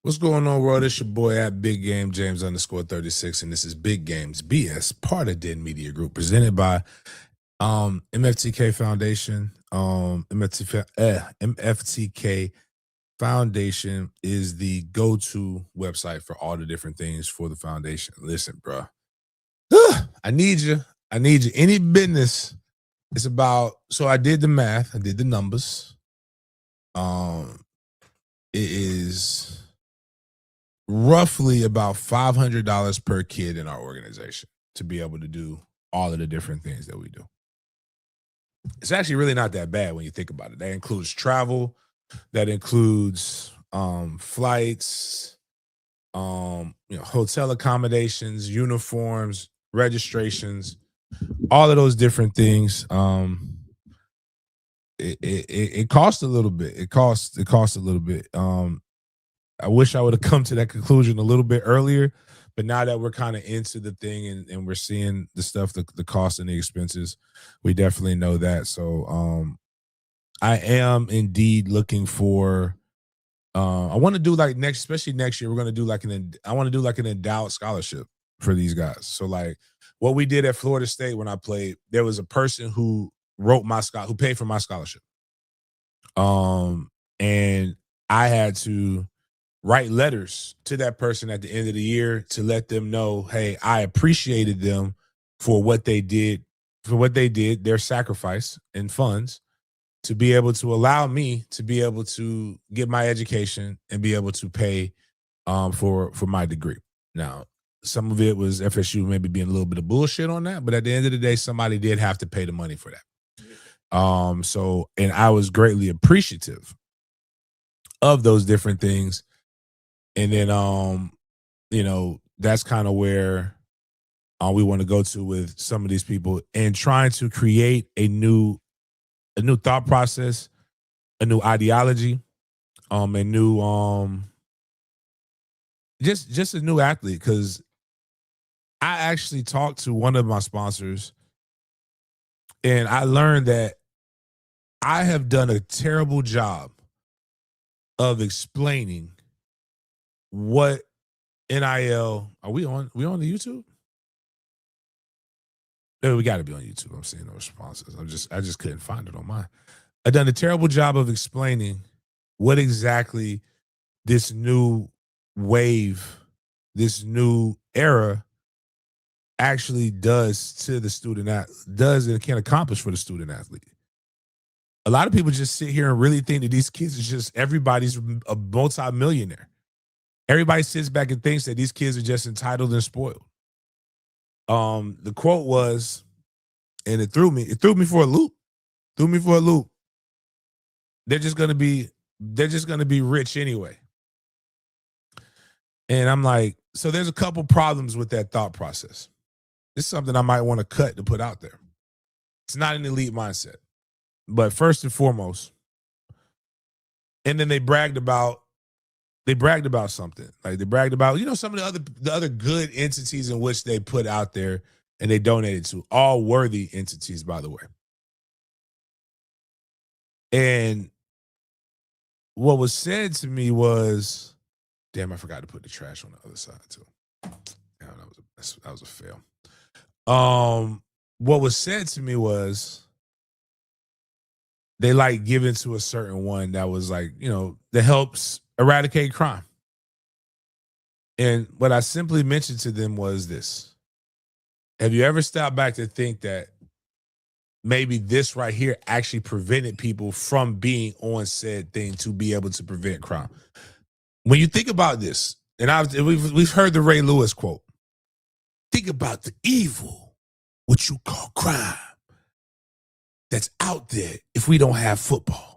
What's going on, world? It's your boy at Big Game James _36, and this is Big Games B.S, part of Den Media Group, presented by MFTK Foundation. MFTK Foundation is the go-to website for all the different things for the foundation. Listen, bro, I need you. I need you. Any business, it's about. So I did the math. I did the numbers. It is roughly about $500 per kid in our organization to be able to do all of the different things that we do. It's actually really not that bad when you think about it. That includes travel, that includes flights, hotel accommodations, uniforms, registrations, all of those different things. It costs a little bit. It costs a little bit. I wish I would have come to that conclusion a little bit earlier, but now that we're kind of into the thing and we're seeing the stuff, the cost and the expenses, we definitely know that. So I am indeed looking for I want to do like especially next year, we're gonna do like I want to do like an endowed scholarship for these guys. So like what we did at Florida State when I played, there was a person who who paid for my scholarship. And I had to write letters to that person at the end of the year to let them know, hey, I appreciated them for what they did, their sacrifice and funds to be able to allow me to be able to get my education and be able to pay for my degree. Now, some of it was FSU maybe being a little bit of bullshit on that, but at the end of the day, somebody did have to pay the money for that. And I was greatly appreciative of those different things. And then, that's kind of where we want to go to with some of these people and trying to create a new thought process, a new ideology, a new, just a new athlete. Because I actually talked to one of my sponsors and I learned that I have done a terrible job of explaining what NIL. Are we on the YouTube? No, we got to be on YouTube. I'm seeing no responses. I just couldn't find it on mine. I've done a terrible job of explaining what exactly this new wave, this new era actually does to the student does and can accomplish for the student athlete. A lot of people just sit here and really think that these kids is just everybody's a multi-millionaire. Everybody sits back and thinks that these kids are just entitled and spoiled. The quote was, and it threw me for a loop. They're just gonna be rich anyway. And I'm like, so there's a couple problems with that thought process. This is something I might want to cut to put out there. It's not an elite mindset. But first and foremost, and then they bragged about something. Like they bragged about, some of the other good entities in which they put out there and they donated to, all worthy entities, by the way. And what was said to me was, damn, I forgot to put the trash on the other side too. Damn, that was a fail. What was said to me was they like giving to a certain one that was like, that helps eradicate crime. And what I simply mentioned to them was this. Have you ever stopped back to think that maybe this right here actually prevented people from being on said thing to be able to prevent crime? When you think about this, and we've heard the Ray Lewis quote, think about the evil, what you call crime, that's out there if we don't have football.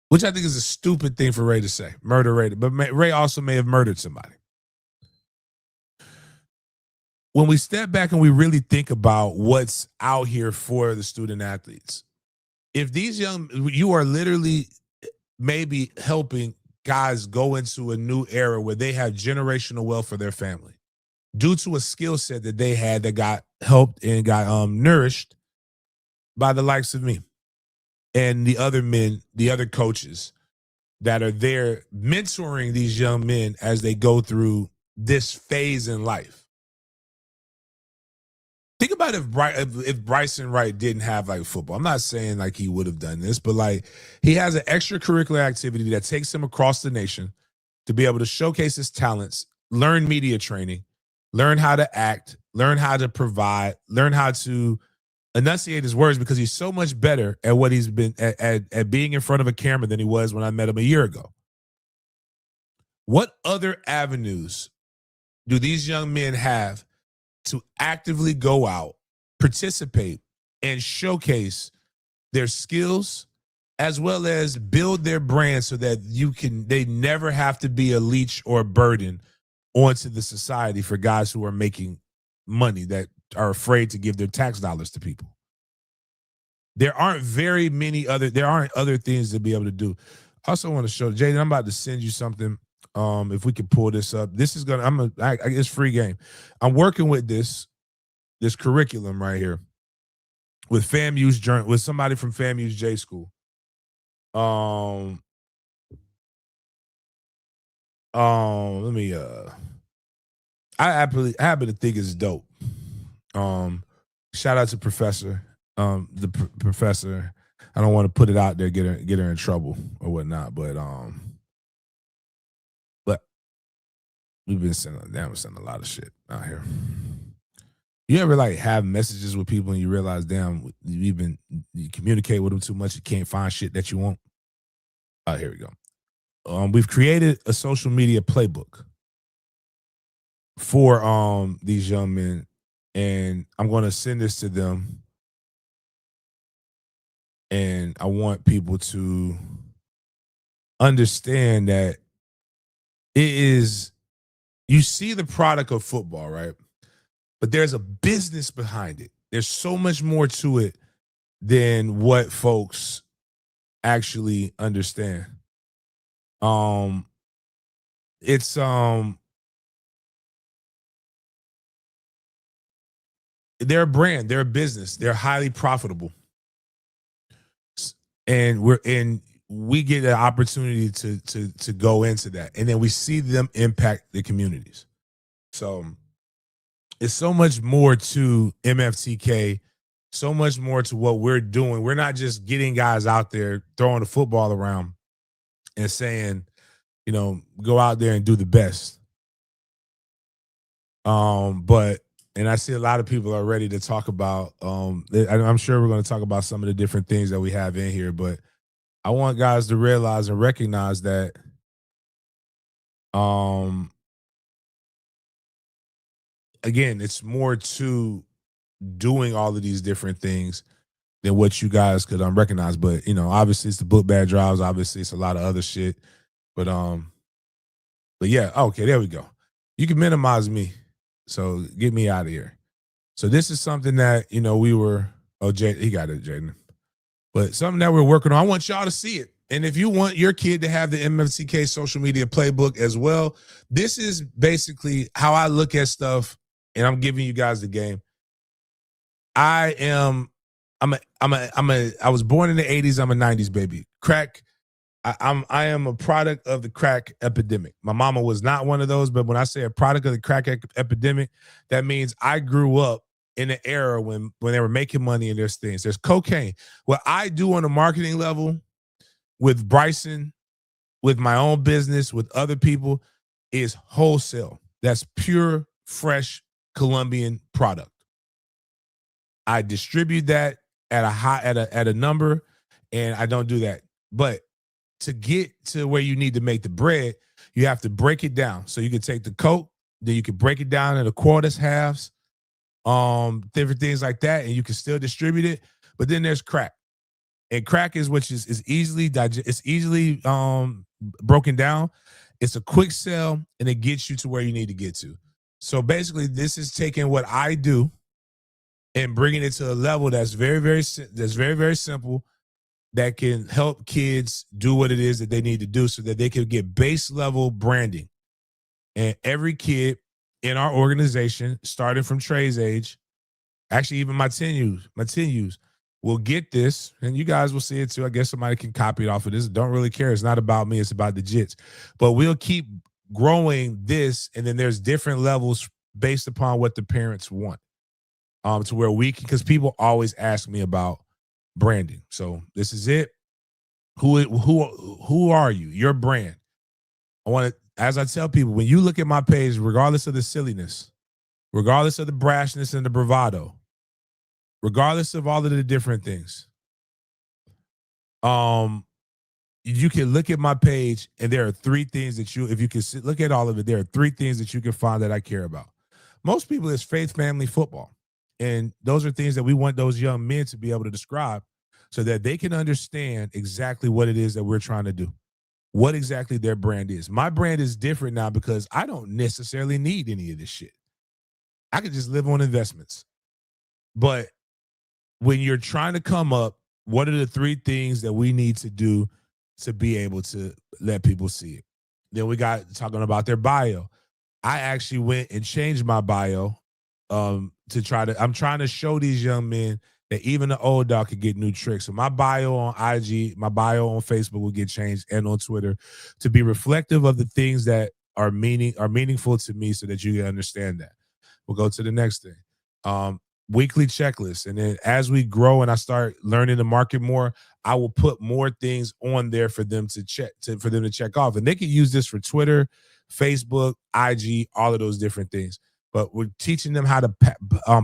Which I think is a stupid thing for Ray to say, murder Ray. But Ray also may have murdered somebody. When we step back and we really think about what's out here for the student athletes, if you are literally maybe helping guys go into a new era where they have generational wealth for their family due to a skill set that they had that got helped and got nourished by the likes of me and the other men, the other coaches that are there mentoring these young men as they go through this phase in life. Think about if Bryson Wright didn't have like football. I'm not saying like he would have done this, but like he has an extracurricular activity that takes him across the nation to be able to showcase his talents, learn media training, learn how to act, learn how to provide, learn how to enunciate his words, because he's so much better at what he's been at being in front of a camera than he was when I met him a year ago. What other avenues do these young men have to actively go out, participate, and showcase their skills, as well as build their brand so that they never have to be a leech or a burden onto the society for guys who are making money that are afraid to give their tax dollars to people? There aren't other things to be able to do. I also want to show Jaden, I'm about to send you something. If we can pull this up, this is it's free game. I'm working with this curriculum right here with with somebody from FAMU's J School. Let me I happen to think it's dope. Shout out to Professor. Professor. I don't want to put it out there, get her in trouble or whatnot, but we're sending a lot of shit out here. You ever like have messages with people and you realize, damn, you communicate with them too much, you can't find shit that you want? Oh, here we go. We've created a social media playbook for these young men, and I'm going to send this to them. And I want people to understand that you see the product of football, right? But there's a business behind it. There's so much more to it than what folks actually understand. It's they're a brand, they're a business, they're highly profitable. And we get an opportunity to go into that, and then we see them impact the communities. So it's so much more to MFTK, so much more to what we're doing. We're not just getting guys out there throwing the football around and saying, go out there and do the best. And I see a lot of people are ready to talk about, I'm sure we're going to talk about some of the different things that we have in here, but I want guys to realize and recognize that again, it's more to doing all of these different things than what you guys could recognize. But obviously it's the book bag drives, obviously it's a lot of other shit. But yeah, okay, there we go. You can minimize me. So get me out of here. So this is something that, Jay, he got it, Jaden. But something that we're working on. I want y'all to see it. And if you want your kid to have the MFCK social media playbook as well, this is basically how I look at stuff, and I'm giving you guys the game. I was born in the 80s. I'm a 90s baby. Crack. I am a product of the crack epidemic. My mama was not one of those, but when I say a product of the crack epidemic, that means I grew up in an era when they were making money and there's things. There's cocaine. What I do on a marketing level with Bryson, with my own business, with other people, is wholesale. That's pure, fresh Colombian product. I distribute that at a number, and I don't do that. But to get to where you need to make the bread, you have to break it down. So you can take the coke, then you can break it down into quarters, halves, different things like that, and you can still distribute it. But then there's crack, and crack is easily broken down. It's a quick sell, and it gets you to where you need to get to. So basically, this is taking what I do and bringing it to a level that's very, very simple, that can help kids do what it is that they need to do so that they can get base level branding. And every kid in our organization, starting from Trey's age, actually even my 10U's, will get this, and you guys will see it too. I guess somebody can copy it off of this. Don't really care. It's not about me. It's about the jits. But we'll keep growing this, and then there's different levels based upon what the parents want. To where we can, because people always ask me about branding. So this is it. Who are you? Your brand. I want to, as I tell people, when you look at my page, regardless of the silliness, regardless of the brashness and the bravado, regardless of all of the different things, you can look at my page and there are three things that if you can look at all of it, there are three things that you can find that I care about. Most people, it's faith, family, football. And those are things that we want those young men to be able to describe so that they can understand exactly what it is that we're trying to do, what exactly their brand is. My brand is different now because I don't necessarily need any of this shit. I could just live on investments. But when you're trying to come up, what are the three things that we need to do to be able to let people see it? Then we got talking about their bio. I actually went and changed my bio I'm trying to show these young men that even the old dog could get new tricks. So my bio on IG, my bio on Facebook will get changed, and on Twitter to be reflective of the things that are meaningful to me so that you can understand that. We'll go to the next thing. Weekly checklist. And then as we grow and I start learning the market more, I will put more things on there for them to check off. And they can use this for Twitter, Facebook, IG, all of those different things. But we're teaching them how to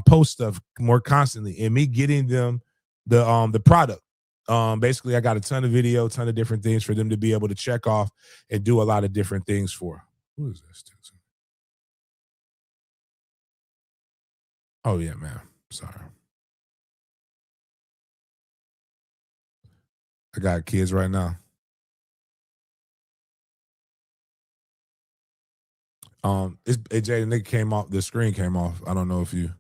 post stuff more constantly, and me getting them the product. Basically, I got a ton of video, ton of different things for them to be able to check off and do a lot of different things for. Who is this? Oh yeah, man. Sorry. I got kids right now. Jay, the nigga came off, the screen came off. I don't know if you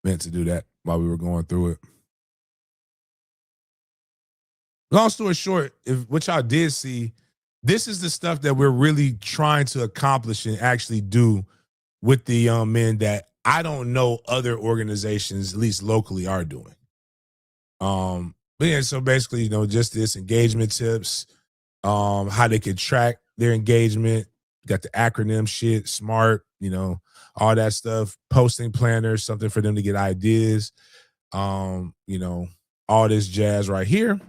meant to do that while we were going through it. Long story short, which I did see, this is the stuff that we're really trying to accomplish and actually do with the young men that I don't know other organizations, at least locally, are doing. But yeah, so basically, just this engagement tips, how they can track their engagement, got the acronym shit, SMART, all that stuff, posting planners, something for them to get ideas, all this jazz right here.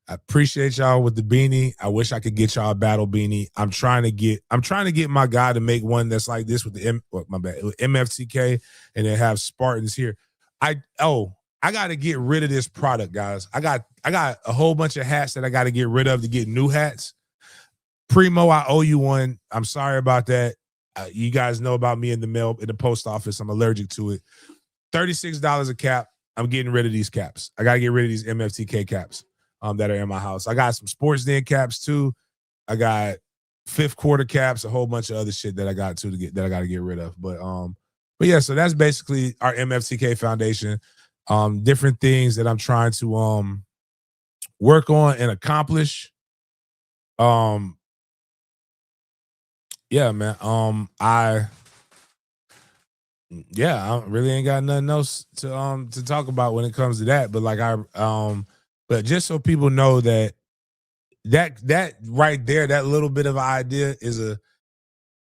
I appreciate y'all with the beanie. I wish I could get y'all a battle beanie. I'm trying to get my guy to make one that's like this with with MFTK and then have Spartans here. I got to get rid of this product, guys. I got a whole bunch of hats that I got to get rid of to get new hats. Primo, I owe you one. I'm sorry about that. You guys know about me in the post office. I'm allergic to it. $36 a cap. I'm getting rid of these caps. I got to get rid of these MFTK caps that are in my house. I got some Sports Den caps too. I got fifth quarter caps, a whole bunch of other shit that I got that I got to get rid of. But yeah, so that's basically our MFTK Foundation. Different things that I'm trying to work on and accomplish. Yeah, man. I really ain't got nothing else to talk about when it comes to that. But but just so people know that right there, that little bit of an idea is a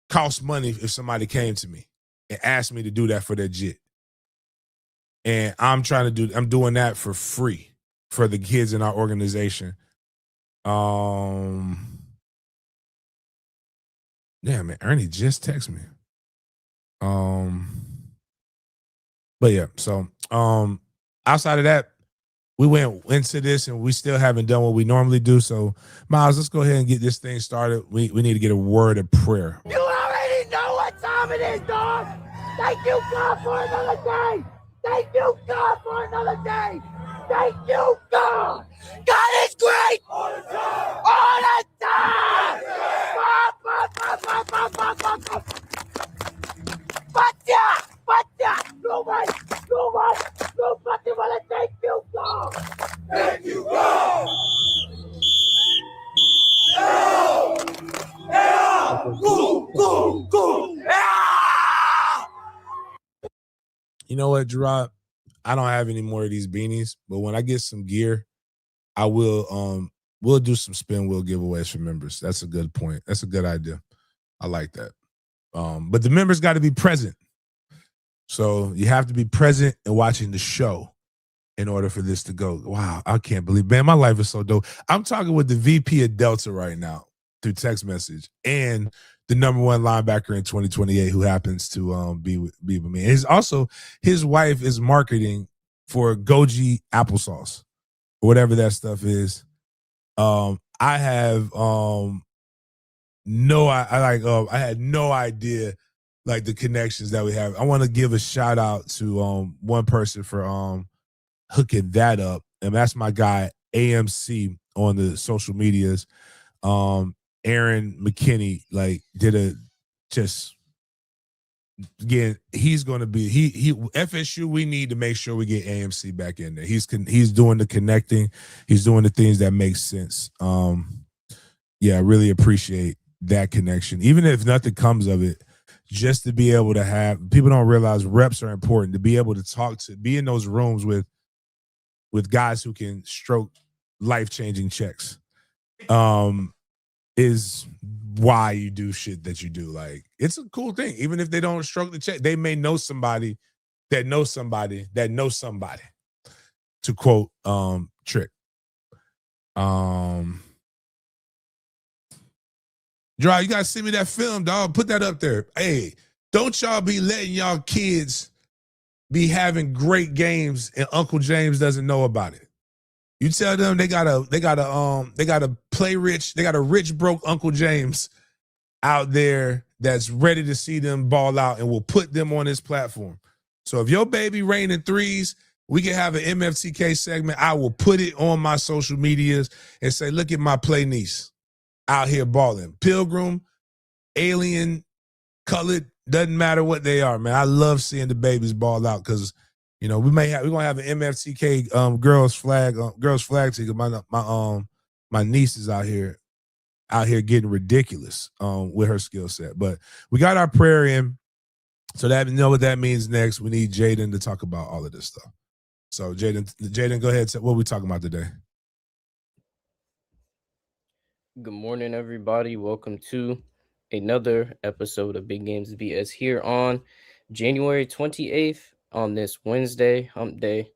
cost money if somebody came to me and asked me to do that for their jit. And I'm doing that for free for the kids in our organization. Yeah, man, Ernie just texted me. But yeah, so outside of that, we went into this and we still haven't done what we normally do. So Miles, let's go ahead and get this thing started. We need to get a word of prayer. You already know what time it is, dog. Thank you, God, for another day. Thank you, God, for another day. Thank you, God. God is great. All the time. All the time. Nobody wanna thank you, God. Thank you, God. You know what, Gerard? I don't have any more of these beanies, but when I get some gear, I will we'll do some spin wheel giveaways for members. That's a good point. That's a good idea. I like that. But the members got to be present. So you have to be present and watching the show in order for this to go. Wow, I can't believe, man, my life is so dope. I'm talking with the VP of Delta right now through text message and the number one linebacker in 2028 who happens to be with me. And his wife is marketing for Goji applesauce or whatever that stuff is. I have I had no idea like the connections that we have. I want to give a shout out to one person for hooking that up, and that's my guy AMC on the social medias. Aaron McKinney like did a just again. He's going to be he FSU. We need to make sure we get AMC back in there. He's doing the connecting. He's doing the things that make sense. Yeah, I really appreciate that connection. Even if nothing comes of it, just to be able to have people don't realize reps are important. To be able to be in those rooms with guys who can stroke life-changing checks is why you do shit that you do. Like, it's a cool thing. Even if they don't stroke the check, they may know somebody that knows somebody that knows somebody, to quote Trick. Dry, you gotta send me that film, dog. Put that up there. Hey, don't y'all be letting y'all kids be having great games and Uncle James doesn't know about it. You tell them they got a play rich, they got a rich broke Uncle James out there that's ready to see them ball out and will put them on this platform. So if your baby raining threes, we can have an MFTK segment. I will put it on my social medias and say, look at my play niece out here balling. Pilgrim, alien, colored, doesn't matter what they are, man. I love seeing the babies ball out because, you know, we're gonna have an MFTK girls flag team. My niece is out here getting ridiculous with her skill set. But we got our prayer in, so that you know what that means. Next, we need Jaden to talk about all of this stuff. So Jaden, go ahead. What are we talking about today? Good morning, everybody. Welcome to another episode of Big Games B.S. here on January 28th on this Wednesday, hump day.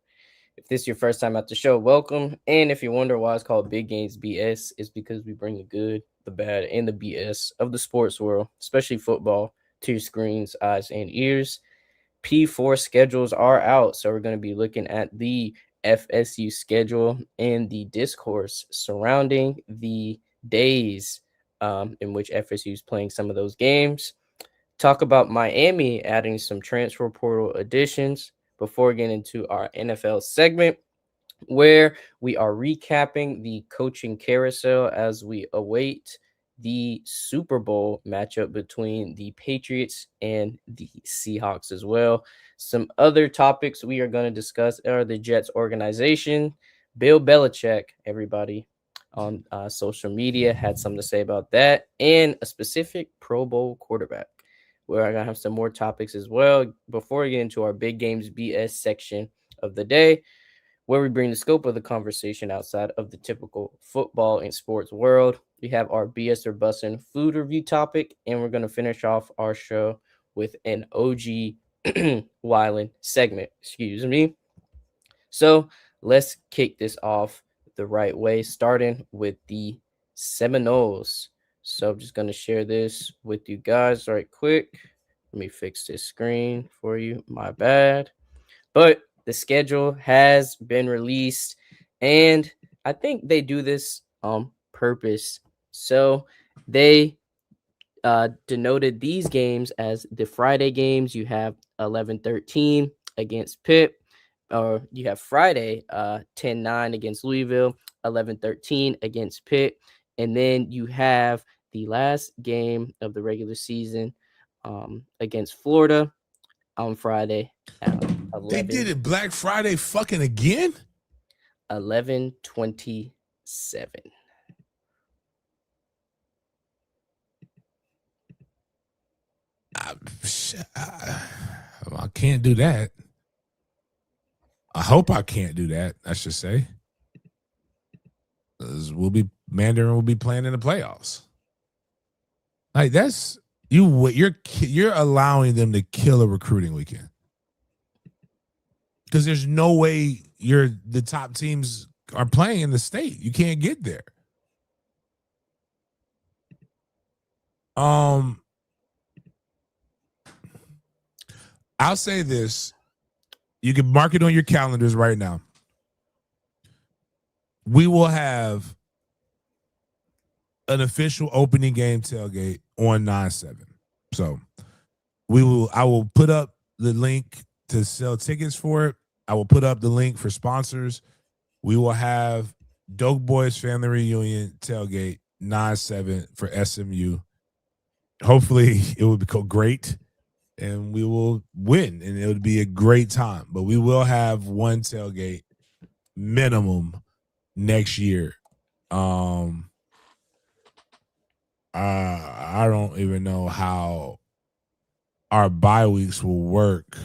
If this is your first time at the show, welcome. And if you wonder why it's called Big Games BS, it's because we bring the good, the bad, and the BS of the sports world, especially football, to your screens, eyes, and ears. P4 schedules are out, so we're going to be looking at the FSU schedule and the discourse surrounding the days in which FSU is playing some of those games. Talk about Miami adding some transfer portal additions before getting into our NFL segment, where we are recapping the coaching carousel as we await the Super Bowl matchup between the Patriots and the Seahawks as well. Some other topics we are going to discuss are the Jets organization. Bill Belichick, everybody on social media had something to say about that, and a specific Pro Bowl quarterback. We're going to have some more topics as well before we get into our Big Games BS section of the day, where we bring the scope of the conversation outside of the typical football and sports world. We have our BS or Bussin' food review topic, and we're going to finish off our show with an OG Wyland segment. Excuse me. So let's kick this off the right way, starting with the Seminoles. So I'm just going to share this with you guys right quick. Let me fix this screen for you. My bad. But the schedule has been released, and I think they do this on purpose. So they denoted these games as the Friday games. You have 11-13 against Pitt, or you have Friday 10-9 against Louisville, 11-13 against Pitt, and then you have the last game of the regular season against Florida on Friday. They did it Black Friday fucking again? 11-27. I can't do that. I hope I can't do that, I should say. 'Cause Mandarin will be playing in the playoffs. Like that's you're allowing them to kill a recruiting weekend. Because there's no way the top teams are playing in the state. You can't get there. I'll say this. You can mark it on your calendars right now. We will have an official opening game tailgate on 9/7. So I will put up the link to sell tickets for it. I will put up the link for sponsors. We will have Dope Boys Family Reunion tailgate 9/7 for SMU. Hopefully it will go great and we will win and it would be a great time. But we will have one tailgate minimum next year. I don't even know how our bye weeks will work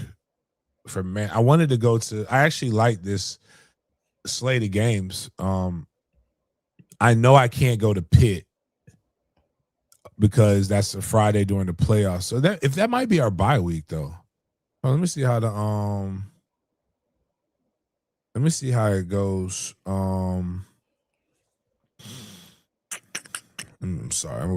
for man. I wanted to go to I actually like this slate of games. I know I can't go to Pitt because that's a Friday during the playoffs. So that might be our bye week though. Oh, let me see how let me see how it goes. I'm sorry, I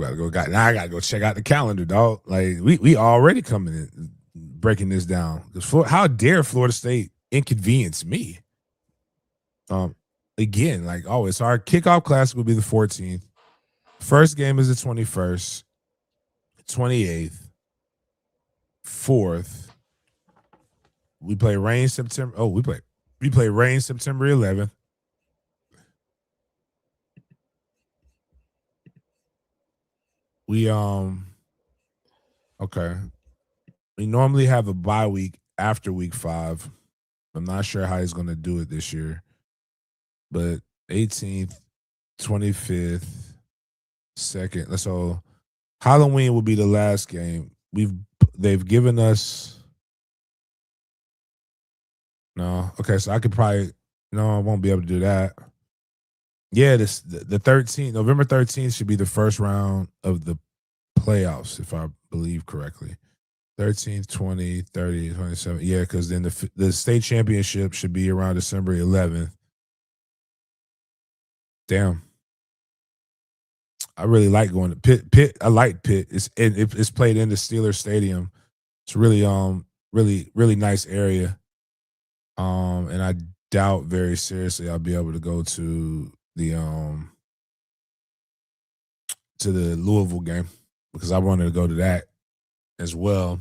gotta go check out the calendar, dog. Like we already coming in breaking this down. How dare Florida State inconvenience me? Again, like always, so our kickoff classic will be the 14th. First game is the 21st, 28th, 4th. We play rain September. Oh, we play rain September 11th. We okay. We normally have a bye week after week 5. I'm not sure how he's gonna do it this year. But 18th, 25th, 2nd. So Halloween will be the last game. They've given us no. Okay, so I could probably I won't be able to do that. Yeah, the 13th, November 13th should be the first round of the playoffs, if I believe correctly. 13th, 20, 30, 27. Yeah, because then the state championship should be around December 11th. Damn. I really like going to Pitt. I like Pitt. It's played in the Steelers Stadium. It's really really nice area. And I doubt very seriously I'll be able to go to the Louisville game because I wanted to go to that as well.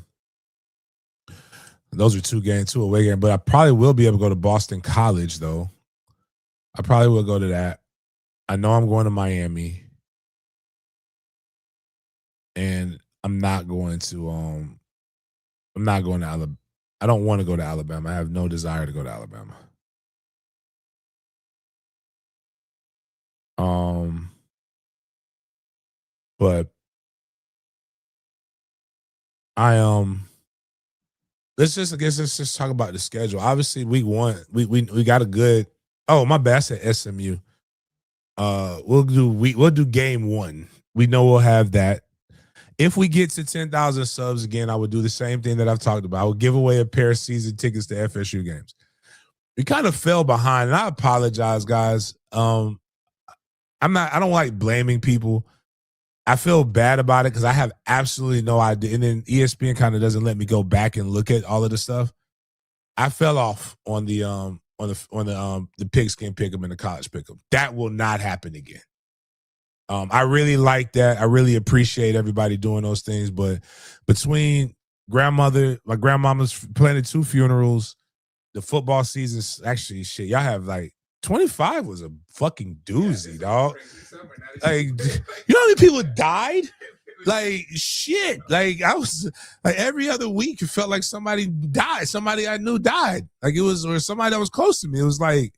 Those are two away games, but I probably will be able to go to Boston College though. I probably will go to that. I know I'm going to Miami. And I'm not going to Alabama. I don't want to go to Alabama. I have no desire to go to Alabama. But let's just talk about the schedule. Obviously, week 1, we got a good. Oh, my bad. I said SMU. We'll do game 1. We know we'll have that. If we get to 10,000 subs again, I would do the same thing that I've talked about. I would give away a pair of season tickets to FSU games. We kind of fell behind, and I apologize, guys. I don't like blaming people. I feel bad about it because I have absolutely no idea. And then ESPN kind of doesn't let me go back and look at all of the stuff. I fell off on the pigskin pick'em and the college pick'em. That will not happen again. I really like that. I really appreciate everybody doing those things. But between my grandmama's planning 2 funerals, the football season's actually shit. Y'all have like 25 was a fucking doozy, dog. Like, you know how many people died? Like shit. Like I was like every other week it felt like somebody died. Somebody I knew died. Like it was or somebody that was close to me. It was like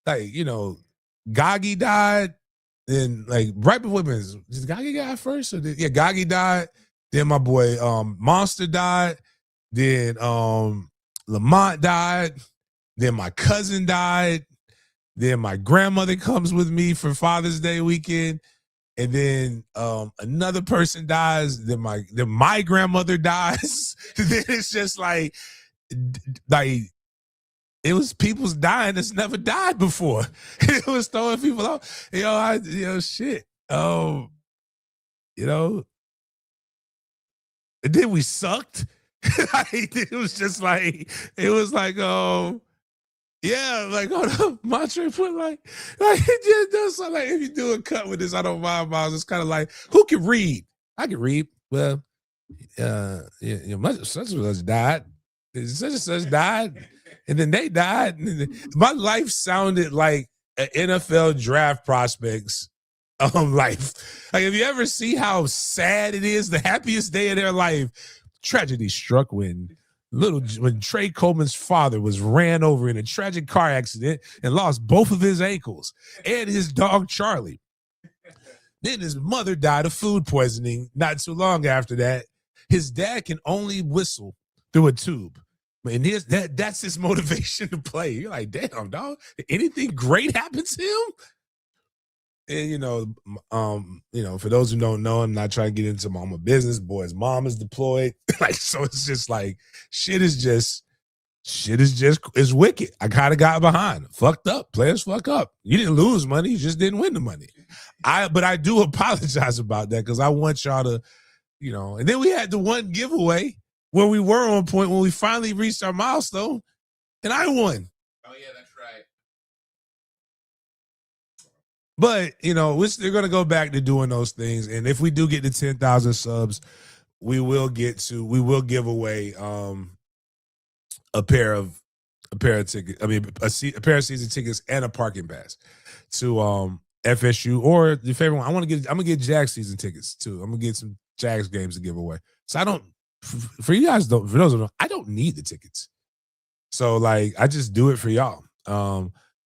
Gagi died. Then like right before did Gagi die first? Gagi died. Then my boy Monster died. Then Lamont died. Then my cousin died. Then my grandmother comes with me for Father's Day weekend. And then another person dies. Then my grandmother dies. Then it's just like it was people's dying that's never died before. It was throwing people off. Shit. And then we sucked. It was just like, yeah, like, hold up, Montre put it just does something like, if you do a cut with this, I don't mind, Miles. It's kind of like, who can read? I can read. Well, such and such died. Such and such died. And then they died. My life sounded like an NFL draft prospects life. Like, if you ever see how sad it is, the happiest day of their life, tragedy struck when Trey Coleman's father was ran over in a tragic car accident and lost both of his ankles, and his dog Charlie. Then his mother died of food poisoning not too long after that. His dad can only whistle through a tube. And that's his motivation to play. You're like, damn, dog, did anything great happen to him? And for those who don't know, I'm not trying to get into mama business. Boy's mom is deployed. So it's just like shit is wicked. I kind of got behind. Fucked up. Players fuck up. You didn't lose money, you just didn't win the money. But I do apologize about that because I want y'all to, and then we had the one giveaway where we were on point when we finally reached our milestone, and I won. Oh yeah, that's right. But, they're going to go back to doing those things. And if we do get to 10,000 subs, we will give away a pair of tickets. I mean, a pair of season tickets and a parking pass to FSU or your favorite one. I'm going to get Jags season tickets too. I'm going to get some Jags games to give away. So for you guys, for those who don't, I don't need the tickets. So I just do it for y'all.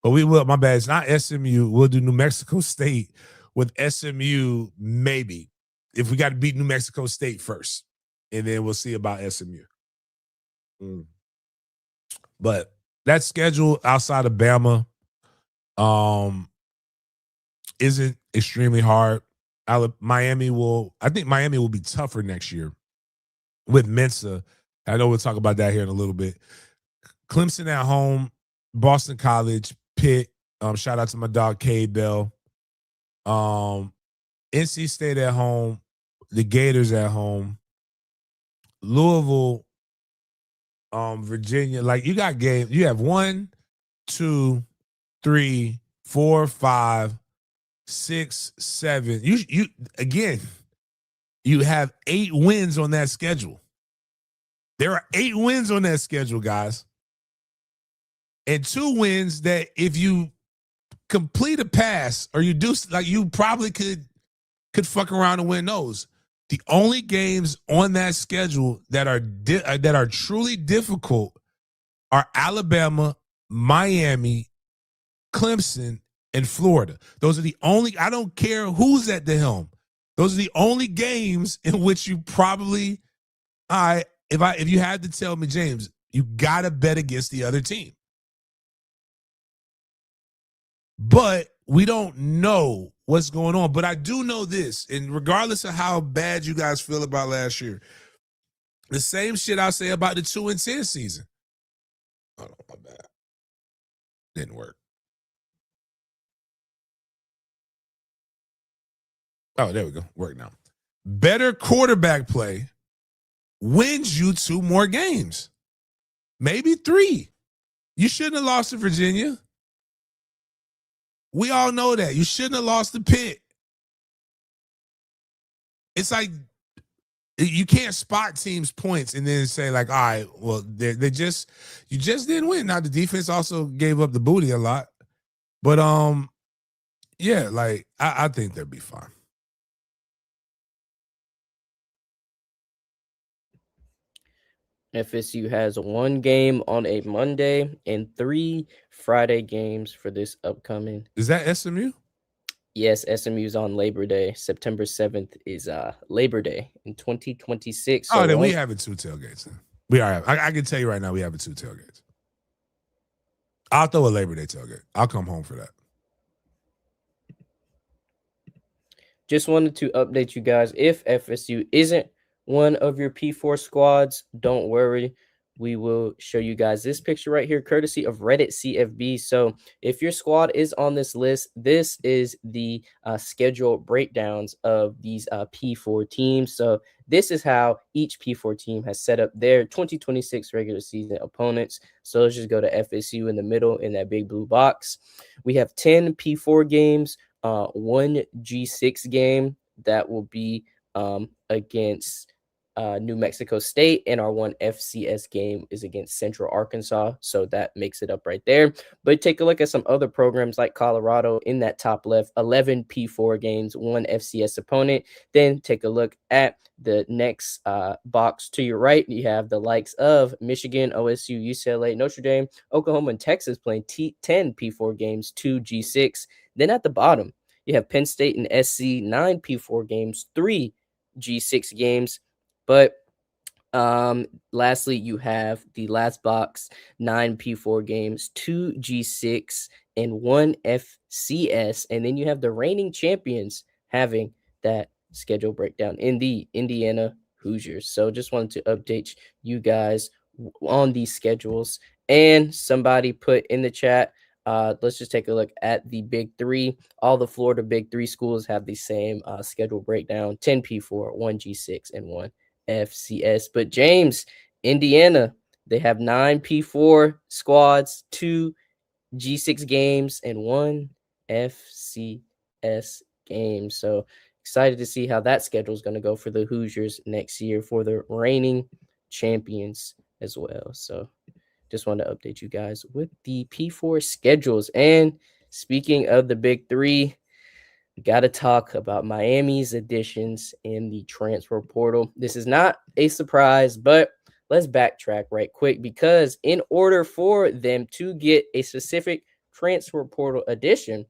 But we will, my bad, it's not SMU. We'll do New Mexico State with SMU, maybe. If we got to beat New Mexico State first. And then we'll see about SMU. But that schedule outside of Bama isn't extremely hard. I think Miami will be tougher next year with Mensa. I know we'll talk about that here in a little bit. Clemson at home, Boston College, Pitt. Shout out to my dog Cade Bell. NC State at home, the Gators at home, Louisville, Virginia. You got games. You have 1, 2, 3, 4, 5, 6, 7. You have 8 wins on that schedule. There are 8 wins on that schedule, guys. And 2 wins that if you complete a pass or you do, you probably could fuck around and win those. The only games on that schedule that are truly difficult are Alabama, Miami, Clemson, and Florida. Those are the only, I don't care who's at the helm. Those are the only games in which you probably, if you had to tell me, James, you got to bet against the other team. But we don't know what's going on. But I do know this, and regardless of how bad you guys feel about last year, the same shit I'll say about the 2-10 season. Oh, no, my bad. Didn't work. Oh, there we go. Work now. Better quarterback play wins you 2 more games. Maybe 3. You shouldn't have lost to Virginia. We all know that. You shouldn't have lost to Pitt. It's like you can't spot teams' points and then say all right, well, you just didn't win. Now the defense also gave up the booty a lot, but yeah, I think they'll be fine. FSU has 1 game on a Monday and 3 Friday games for this upcoming. Is that SMU? Yes, SMU's on Labor Day. September 7th is Labor Day in 2026. So then we have 2 tailgates. We are. I can tell you right now, we have 2 tailgates. I'll throw a Labor Day tailgate. I'll come home for that. Just wanted to update you guys. If FSU isn't one of your P4 squads, don't worry. We will show you guys this picture right here, courtesy of Reddit CFB. So if your squad is on this list, this is the schedule breakdowns of these P4 teams. So this is how each P4 team has set up their 2026 regular season opponents. So let's just go to FSU in the middle in that big blue box. We have 10 P4 games, one G6 game that will be against New Mexico State, and our one FCS game is against Central Arkansas. So that makes it up right there. But take a look at some other programs like Colorado in that top left, 11 P4 games, one FCS opponent. Then take a look at the next box to your right. You have the likes of Michigan, OSU, UCLA, Notre Dame, Oklahoma, and Texas playing 10 P4 games, 2 G6. Then at the bottom, you have Penn State and SC, 9 P4 games, 3 G6 games. But lastly, you have the last box, 9 P4 games, 2 G6, and 1 FCS. And then you have the reigning champions having that schedule breakdown in the Indiana Hoosiers. So just wanted to update you guys on these schedules. And somebody put in the chat, let's just take a look at the Big Three. All the Florida Big Three schools have the same schedule breakdown, 10 P4, 1 G6, and 1 FCS. But James, Indiana, they have 9 P4 squads, 2 G6 games, and 1 FCS game. So excited to see how that schedule is going to go for the Hoosiers next year for the reigning champions as well. So just wanted to update you guys with the P4 schedules. And speaking of the Big Three, we got to talk about Miami's additions in the transfer portal. This is not a surprise, but let's backtrack right quick, because in order for them to get a specific transfer portal addition,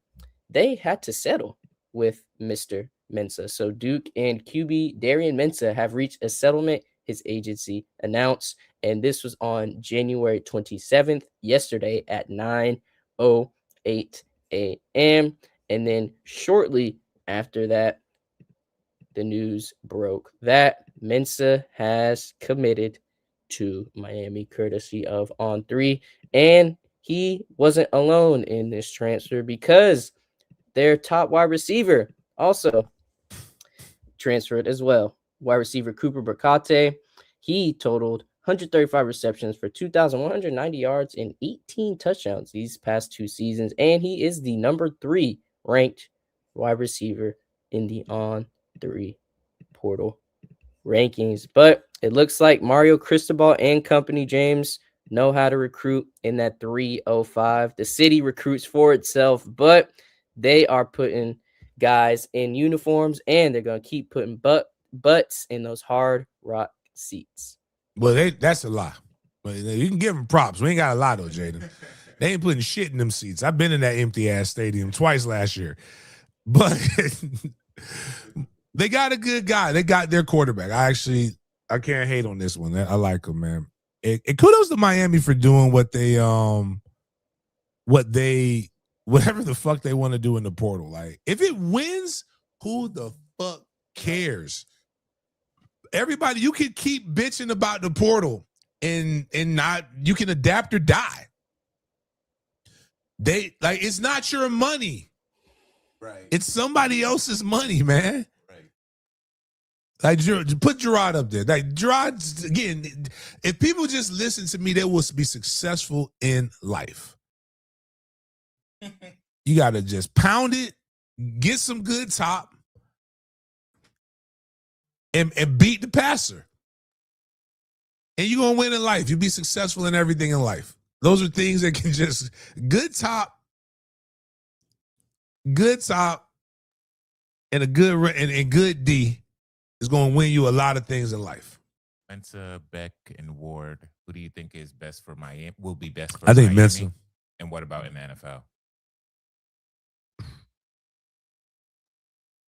they had to settle with Mr. Mensah. So Duke and QB Darian Mensah have reached a settlement, his agency announced, and this was on January 27th, yesterday at 9:08 a.m. And then shortly after that, the news broke that Mensah has committed to Miami, courtesy of On3. And he wasn't alone in this transfer, because their top wide receiver also transferred as well. Wide receiver Cooper Burkate, he totaled 135 receptions for 2,190 yards and 18 touchdowns these past 2 seasons, and he is the number 3 ranked wide receiver in the On3 portal rankings. But it looks like Mario Cristobal and company, James, know how to recruit in that 305. The city recruits for itself, but they are putting guys in uniforms, and they're going to keep putting butts in those hard rock seats. Well, that's a lie. But you can give them props. We ain't got a lie, though, Jaden. They ain't putting shit in them seats. I've been in that empty-ass stadium twice last year. But they got a good guy. They got their quarterback. I can't hate on this one. I like him, man. And kudos to Miami for doing whatever the fuck they want to do in the portal. Like, if it wins, who the fuck cares? Everybody, you can keep bitching about the portal and not, you can adapt or die. It's not your money. Right. It's somebody else's money, man. Right. Like, put Gerard up there. Like, Gerard, again, if people just listen to me, they will be successful in life. You got to just pound it, get some good top, and beat the passer. And you're going to win in life. You'll be successful in everything in life. Those are things that can just, good top, and a good D is going to win you a lot of things in life. Mensah, Beck, and Ward, who do you think is best for Miami? Will be best for I think Miami? Mensah. And what about in the NFL?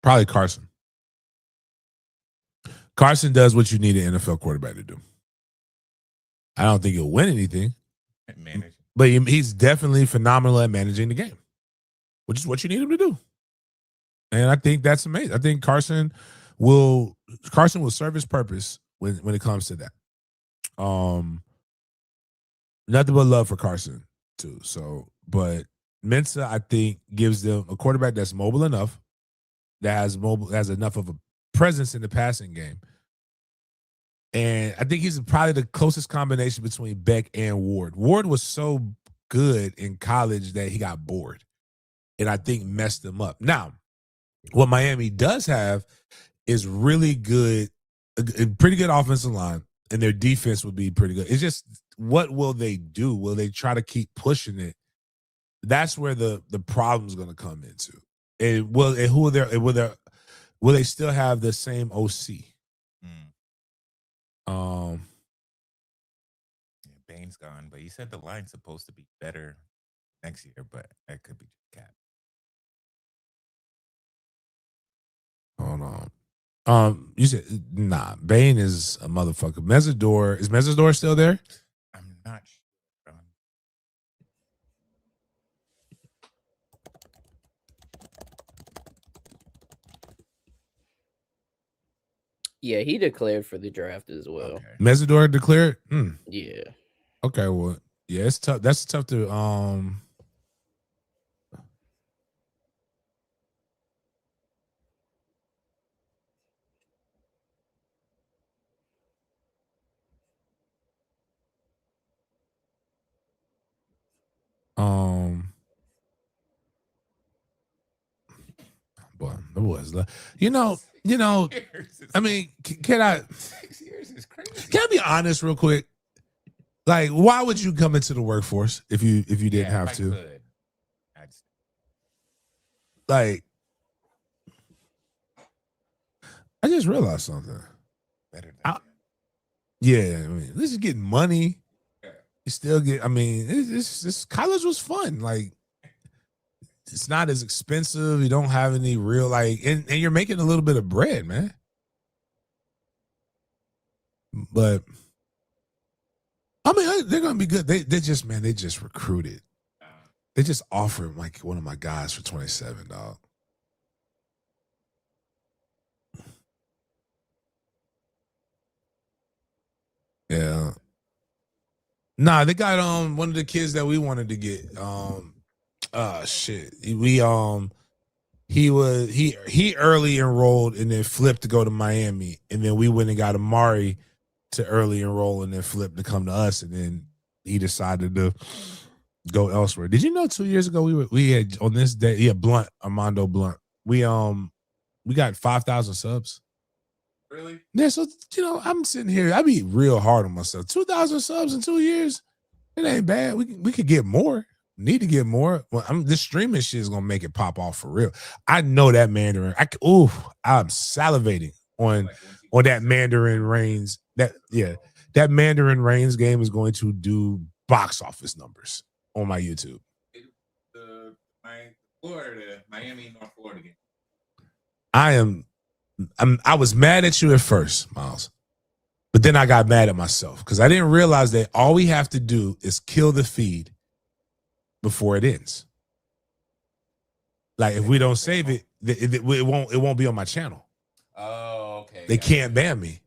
Probably Carson. Carson does what you need an NFL quarterback to do. I don't think he'll win anything. Manage. but he's definitely phenomenal at managing the game, which is what you need him to do. And I think that's amazing. I think Carson will serve his purpose when it comes to that. Nothing but love for Carson too. So, but Mensa, I think, gives them a quarterback that's mobile enough, that has enough of a presence in the passing game. And I think he's probably the closest combination between Beck and Ward. Ward was so good in college that he got bored, and I think messed him up. Now, what Miami does have is really good, a pretty good offensive line, and their defense would be pretty good. It's just, what will they do? Will they try to keep pushing it? That's where the problem's going to come into. And will they still have the same OC? Yeah, Bane's gone, but he said the line's supposed to be better next year, but that could be cap. Hold on. You said nah. Bane is a motherfucker. Is Mesidor still there? I'm not sure. Yeah, he declared for the draft as well. Okay. Mesidor declared? Yeah. Okay, well, yeah, it's tough. That's tough to boy, the boys. You know. I mean, can I? 6 years is crazy. Can I be honest real quick? Like, why would you come into the workforce if you didn't have I to? could. Like, I just realized something. Better than Yeah, I mean, this is getting money. You still get. I mean, this college was fun. Like, it's not as expensive. You don't have any real and you're making a little bit of bread, man. But I mean, they're gonna be good. They just recruited. They just offered like one of my guys for 27, dog. Yeah. Nah, they got one of the kids that we wanted to get. Shit. He early enrolled and then flipped to go to Miami, and then we went and got Amari to early enroll and then flip to come to us, and then he decided to go elsewhere. Did you know 2 years ago we had on this day, Blunt, Armando Blunt. We got 5,000 subs. Really? Yeah, so I'm sitting here, I be real hard on myself. 2,000 subs in 2 years, it ain't bad. We could get more. Need to get more. Well, this streaming shit is gonna make it pop off for real. I know that Mandarin. I'm salivating on that Mandarin Reigns. That Mandarin Reigns game is going to do box office numbers on my YouTube. The Miami, North Florida game. I was mad at you at first, Miles, but then I got mad at myself because I didn't realize that all we have to do is kill the feed before it ends. Like, if we don't save it, it won't be on my channel. Oh, okay. They can't ban me.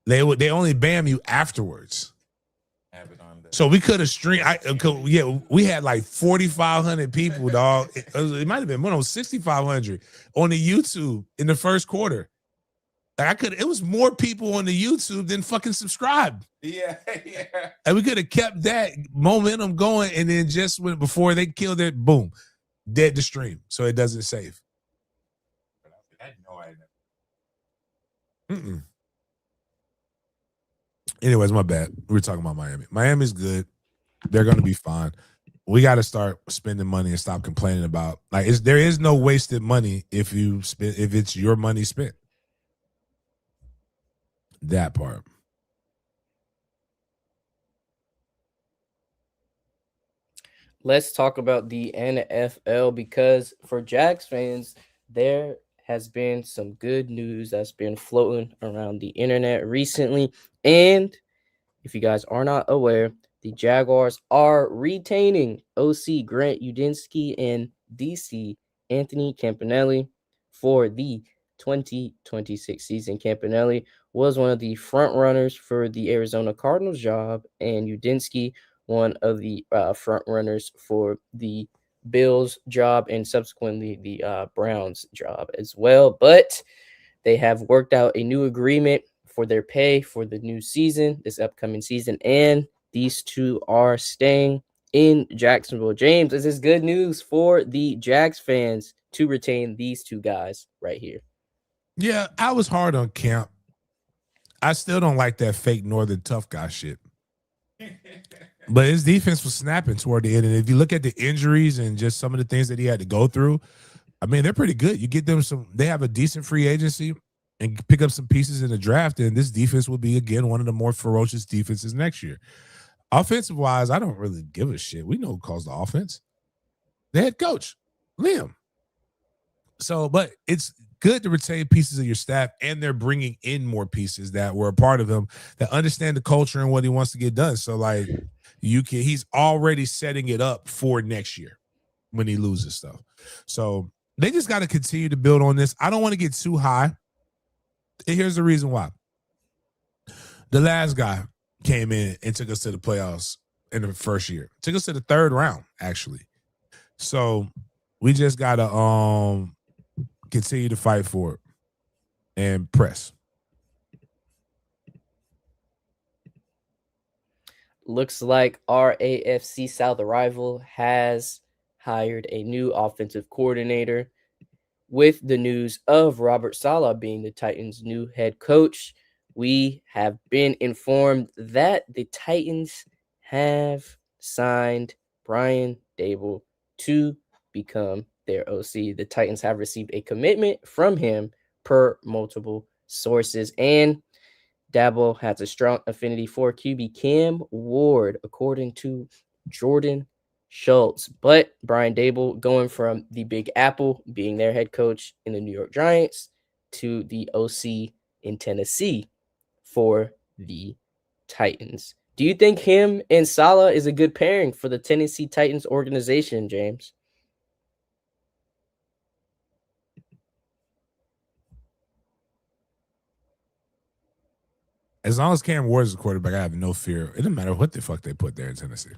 They only ban you afterwards. So we could have streamed. We had like 4,500 people, dog. It might have been 6,500 on the YouTube in the first quarter. Like, it was more people on the YouTube than fucking subscribed. Yeah. And we could have kept that momentum going, and then just before they killed it, boom, dead the stream, so it doesn't save. I had no idea. Anyways, my bad. We were talking about Miami. Miami's good. They're going to be fine. We got to start spending money and stop complaining about there is no wasted money if it's your money spent. That part. Let's talk about the NFL, because for Jags fans, there has been some good news that's been floating around the internet recently. And if you guys are not aware, the Jaguars are retaining OC Grant Udinski and DC Anthony Campanelli for the 2026 season. Campanelli was one of the front runners for the Arizona Cardinals job, and Udinski one of the front runners for the Bills job and subsequently the Browns job as well. But they have worked out a new agreement for their pay for the new season, this upcoming season, and these two are staying in Jacksonville. James, is this good news for the Jags fans to retain these two guys right here? Yeah, I was hard on Camp. I still don't like that fake Northern tough guy shit. But his defense was snapping toward the end. And if you look at the injuries and just some of the things that he had to go through, I mean, they're pretty good. You get them they have a decent free agency and pick up some pieces in the draft. And this defense will be, again, one of the more ferocious defenses next year. Offensive wise, I don't really give a shit. We know who calls the offense. The head coach, Liam. So, but it's good to retain pieces of your staff, and they're bringing in more pieces that were a part of him that understand the culture and what he wants to get done. So, like, he's already setting it up for next year when he loses stuff. So they just got to continue to build on this. I don't want to get too high. And here's the reason why. The last guy came in and took us to the playoffs in the first year. Took us to the third round, actually. So we just gotta continue to fight for it and press. Looks like our AFC South rival has hired a new offensive coordinator, with the news of Robert Saleh being the Titans' new head coach. We have been informed that the Titans have signed Brian Dable to become their OC. The Titans have received a commitment from him per multiple sources, and Dabo has a strong affinity for QB Cam Ward, according to Jordan Schultz. But Brian Dable going from the Big Apple, being their head coach in the New York Giants, to the OC in Tennessee for the Titans. Do you think him and Saleh is a good pairing for the Tennessee Titans organization, James? As long as Cam Ward is the quarterback, I have no fear. It doesn't matter what the fuck they put there in Tennessee.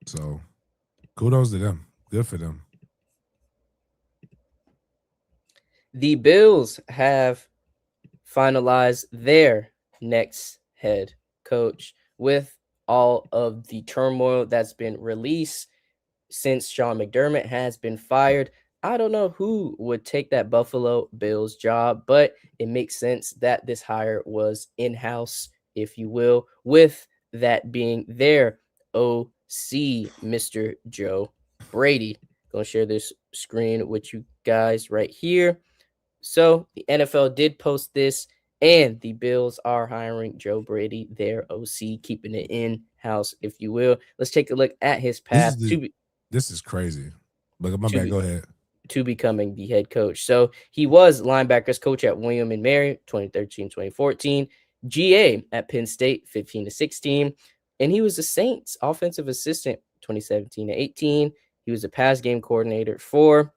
So kudos to them. Good for them. The Bills have finalized their next head coach with all of the turmoil that's been released since Sean McDermott has been fired. I don't know who would take that Buffalo Bills job, but it makes sense that this hire was in-house, if you will, with that being their OC, Mr. Joe Brady. Gonna share this screen with you guys right here. So the NFL did post this, and the Bills are hiring Joe Brady, their OC, keeping it in-house, if you will. Let's take a look at his path This is crazy. But my bad, go ahead. To becoming the head coach. So he was linebackers coach at William and Mary, 2013-2014, GA at Penn State, 15-16, and he was the Saints offensive assistant, 2017-18. He was a pass game coordinator for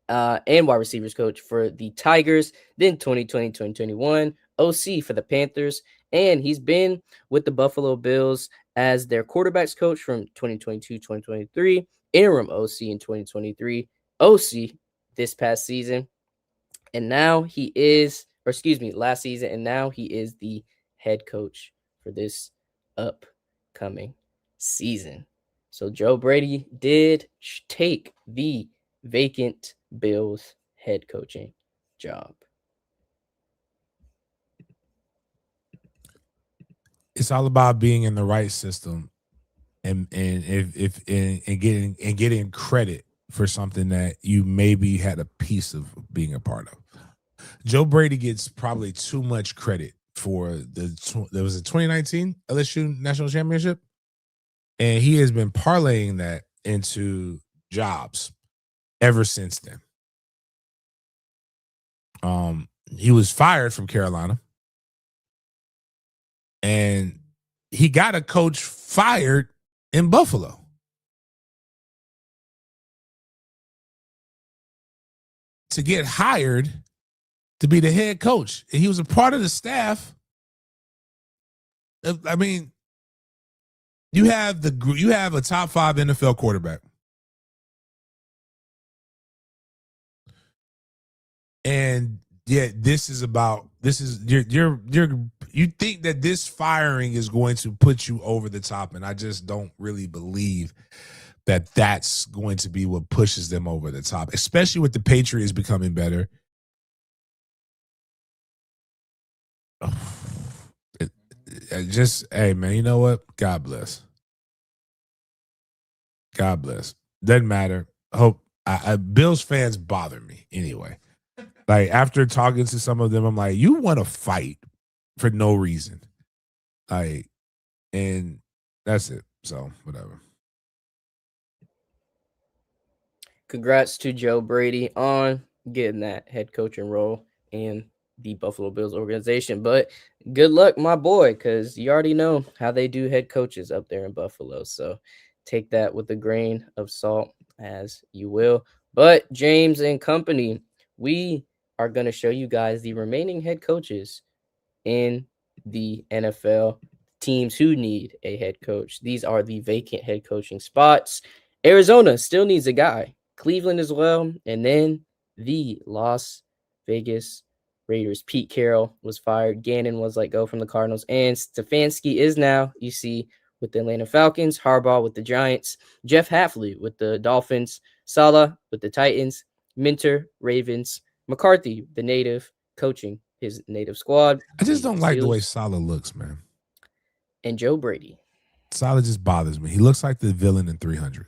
and wide receivers coach for the Tigers, then 2020-2021, OC for the Panthers, and he's been with the Buffalo Bills as their quarterbacks coach from 2022-2023, interim OC in 2023, OC this past season, and now he is, or excuse me, last season, and now he is the head coach for this upcoming season. So Joe Brady did take the vacant Bills head coaching job. It's all about being in the right system and getting credit for something that you maybe had a piece of being a part of. Joe Brady gets probably too much credit for there was a 2019 LSU National Championship, and he has been parlaying that into jobs ever since then. He was fired from Carolina, And he got a coach fired in Buffalo. To get hired to be the head coach. And he was a part of the staff. I mean, you have a top 5 NFL quarterback. And yeah, you think that this firing is going to put you over the top, and I just don't really believe that that's going to be what pushes them over the top, especially with the Patriots becoming better. Hey man, you know what? God bless. God bless. Doesn't matter. Bills fans bother me anyway. Like after talking to some of them, I'm like, you want to fight for no reason. Like, and that's it. So whatever. Congrats to Joe Brady on getting that head coaching role in the Buffalo Bills organization. But good luck, my boy, because you already know how they do head coaches up there in Buffalo. So take that with a grain of salt as you will. But James and company, we are going to show you guys the remaining head coaches in the NFL, teams who need a head coach. These are the vacant head coaching spots. Arizona still needs a guy. Cleveland as well. And then the Las Vegas Raiders. Pete Carroll was fired. Gannon was let go from the Cardinals. And Stefanski is now, you see, with the Atlanta Falcons. Harbaugh with the Giants. Jeff Hafley with the Dolphins. Saleh with the Titans. Minter, Ravens. McCarthy, the native, coaching his native squad. I just don't like the way Saleh looks, man. And Joe Brady. Saleh just bothers me. He looks like the villain in 300.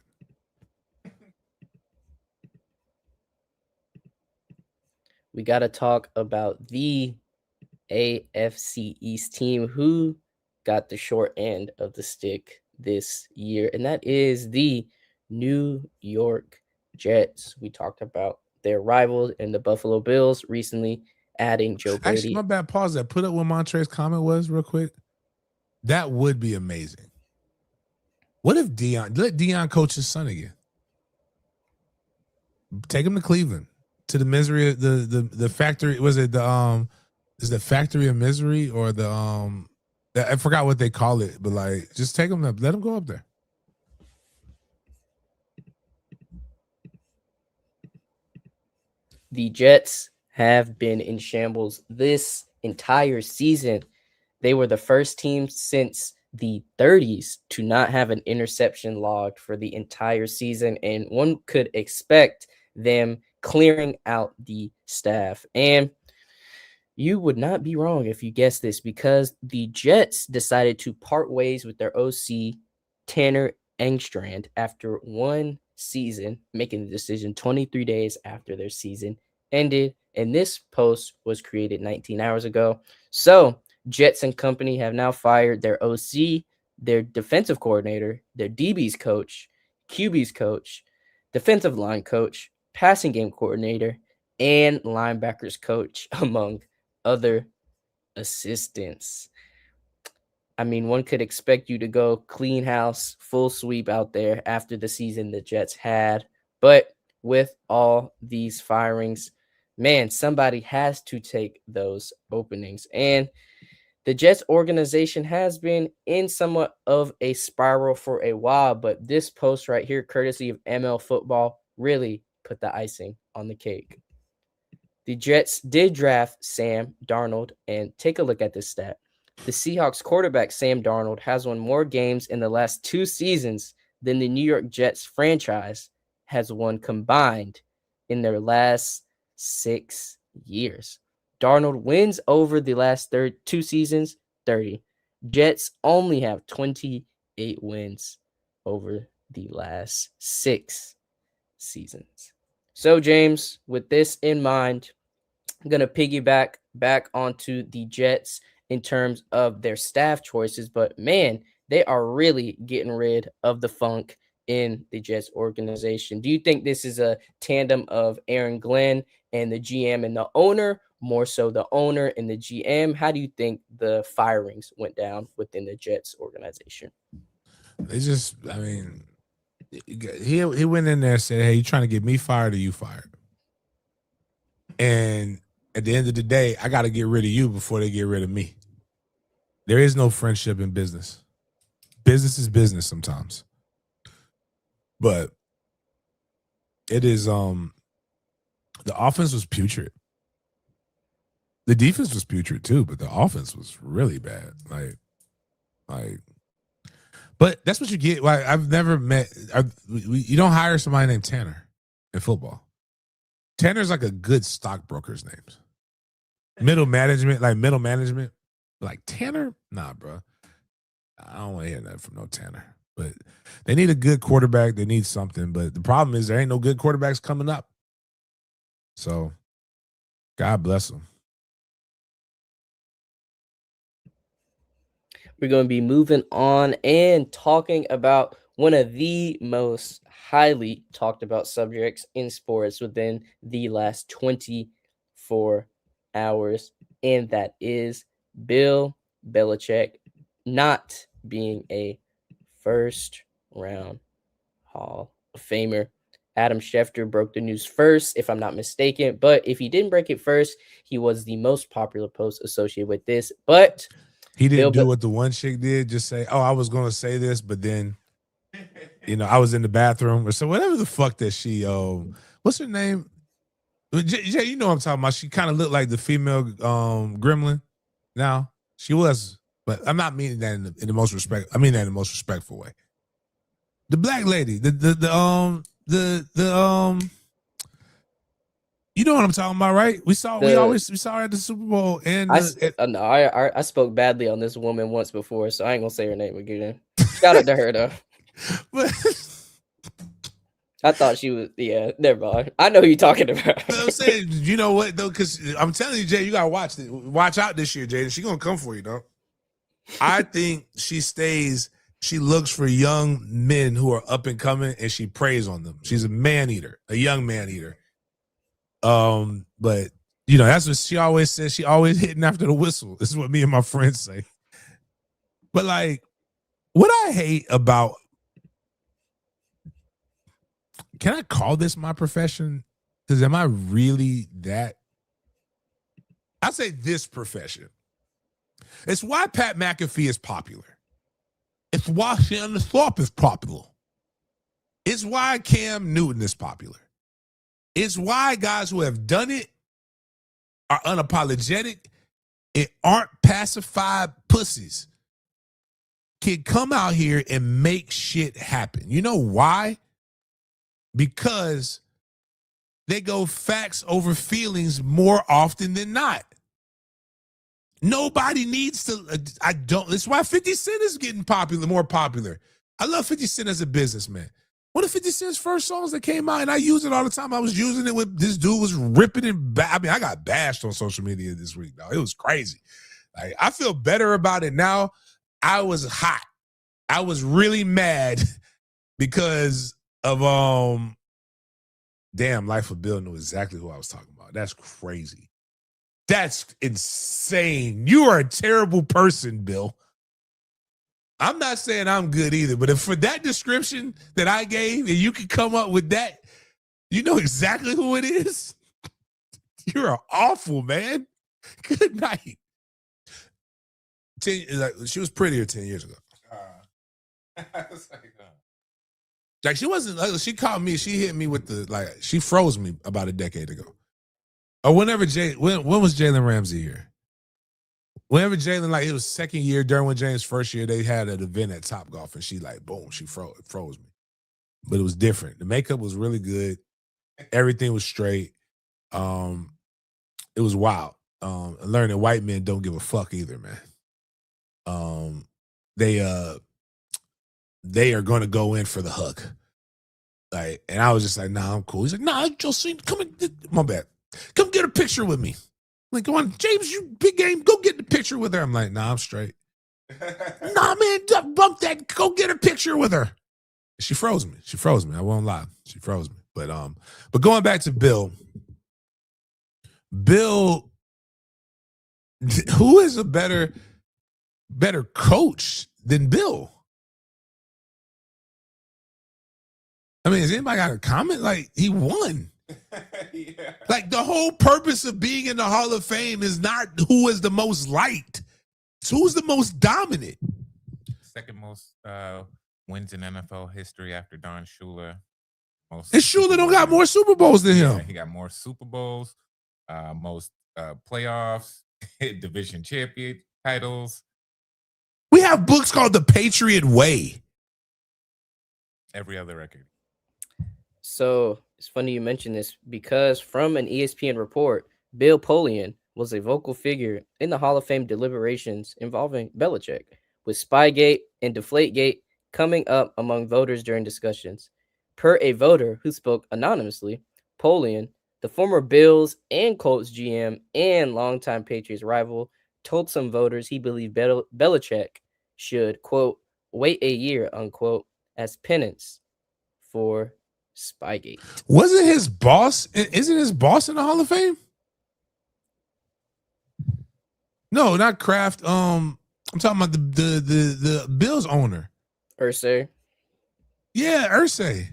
We got to talk about the AFC East team who got the short end of the stick this year, and that is the New York Jets. We talked about their rivals and the Buffalo Bills recently adding Joe Brady. Actually, my bad. Pause that. Put up what Montre's comment was real quick. That would be amazing. What if let Deion coach his son again? Take him to Cleveland, to the misery, the factory. Was it is the factory of misery or I forgot what they call it, but like just take him up, let him go up there. The Jets have been in shambles this entire season. They were the first team since the 30s to not have an interception logged for the entire season, and one could expect them clearing out the staff. And you would not be wrong if you guessed this, because the Jets decided to part ways with their OC, Tanner Engstrand, after one season, making the decision 23 days after their season ended. And this post was created 19 hours ago. So Jets and company have now fired their OC, their defensive coordinator, their DB's coach, QB's coach, defensive line coach, passing game coordinator, and linebackers coach, among other assistants. I mean, one could expect you to go clean house, full sweep out there after the season the Jets had. But with all these firings, man, somebody has to take those openings. And the Jets organization has been in somewhat of a spiral for a while, but this post right here, courtesy of ML Football, really put the icing on the cake. The Jets did draft Sam Darnold, and take a look at this stat. The Seahawks quarterback Sam Darnold has won more games in the last 2 seasons than the New York Jets franchise has won combined in their last 6 years. Darnold wins over the last 2 seasons, 30. Jets only have 28 wins over the last 6 seasons. So, James, with this in mind, I'm going to piggyback back onto the Jets in terms of their staff choices. But, man, they are really getting rid of the funk in the Jets organization. Do you think this is a tandem of Aaron Glenn and the GM and the owner, more so the owner and the GM? How do you think the firings went down within the Jets organization? They just, I mean, he went in there and said, "Hey, you trying to get me fired or you fired?" And at the end of the day, I got to get rid of you before they get rid of me. There is no friendship in business. Business is business sometimes. But it is the offense was putrid. The defense was putrid too, but the offense was really bad. But that's what you get. Like, I've never met. You don't hire somebody named Tanner in football. Tanner's like a good stockbroker's name. Middle management. Like Tanner, nah, bro. I don't want to hear nothing from no Tanner. But they need a good quarterback. They need something. But the problem is there ain't no good quarterbacks coming up. So, God bless them. We're going to be moving on and talking about one of the most highly talked about subjects in sports within the last 24 hours, and that is Bill Belichick not being a first round Hall of Famer. Adam Schefter broke the news first, if I'm not mistaken, but if he didn't break it first, he was the most popular post associated with this. But he didn't do what the one chick did, just say, "Oh, I was going to say this, but then, I was in the bathroom," or so whatever the fuck that she, what's her name? Jay, you know what I'm talking about. She kind of looked like the female gremlin now. She was, but I'm not meaning that in the most respect. I mean that in the most respectful way. The black lady, you know what I'm talking about, right? We saw her at the Super Bowl, and I spoke badly on this woman once before, so I ain't gonna say her name again. Shout out to her though. But I thought she was, never mind. I know who you're talking about. I'm saying, you know what though? Because I'm telling you, Jay, you gotta watch it. Watch out this year, Jay. She's gonna come for you, though. I think she stays. She looks for young men who are up and coming, and she preys on them. She's a man eater, a young man eater. But that's what she always says. She always hitting after the whistle. This is what me and my friends say. But like, what I hate about, can I call this my profession? Because am I really that? I say this profession. It's why Pat McAfee is popular. It's why Shannon Sharpe is popular. It's why Cam Newton is popular. It's why guys who have done it, are unapologetic, and aren't pacified pussies, can come out here and make shit happen. You know why? Because they go facts over feelings more often than not. Nobody needs to, that's why 50 Cent is getting more popular. I love 50 Cent as a businessman. One of 50 Cent's first songs that came out, and I use it all the time. I was using it when this dude was ripping and I got bashed on social media this week, though. It was crazy. Like, I feel better about it now. I was hot. I was really mad because of Life of Bill knew exactly who I was talking about. That's crazy. That's insane. You are a terrible person, Bill. I'm not saying I'm good either, but if for that description that I gave and you can come up with that, you know exactly who it is. You're awful, man. Good night. She was prettier 10 years ago. Like, she wasn't, she called me, she hit me with she froze me about a decade ago. Or whenever when was Jalen Ramsey here? Whenever Jalen, it was second year, Derwin James' first year, they had an event at Topgolf, and she boom, she froze me. But it was different. The makeup was really good. Everything was straight. It was wild. Learning white men don't give a fuck either, man. They are going to go in for the hug. And I was just like, nah, I'm cool. He's like, nah, Josine, come in. My bad. Come get a picture with me. I'm like, go on, James, you big game. Go get the picture with her. I'm like, nah, I'm straight. Nah, man, bump that. Go get a picture with her. She froze me. She froze me. I won't lie. She froze me. But going back to Bill, who is a better coach than Bill? I mean, has anybody got a comment? Like, he won. Yeah. Like, the whole purpose of being in the Hall of Fame is not who is the most liked. It's who's the most dominant. Second most wins in NFL history after Don Shula. And Shula don't got more Super Bowls than him. He got more Super Bowls, most playoffs, division champion titles. We have books called The Patriot Way. Every other record. So it's funny you mention this because from an ESPN report, Bill Polian was a vocal figure in the Hall of Fame deliberations involving Belichick, with Spygate and Deflategate coming up among voters during discussions. Per a voter who spoke anonymously, Polian, the former Bills and Colts GM and longtime Patriots rival, told some voters he believed Belichick should, quote, wait a year, unquote, as penance for Spygate. Wasn't his boss? Isn't his boss in the Hall of Fame? No, not Kraft. I'm talking about the Bills owner. Irsay. Yeah, Irsay.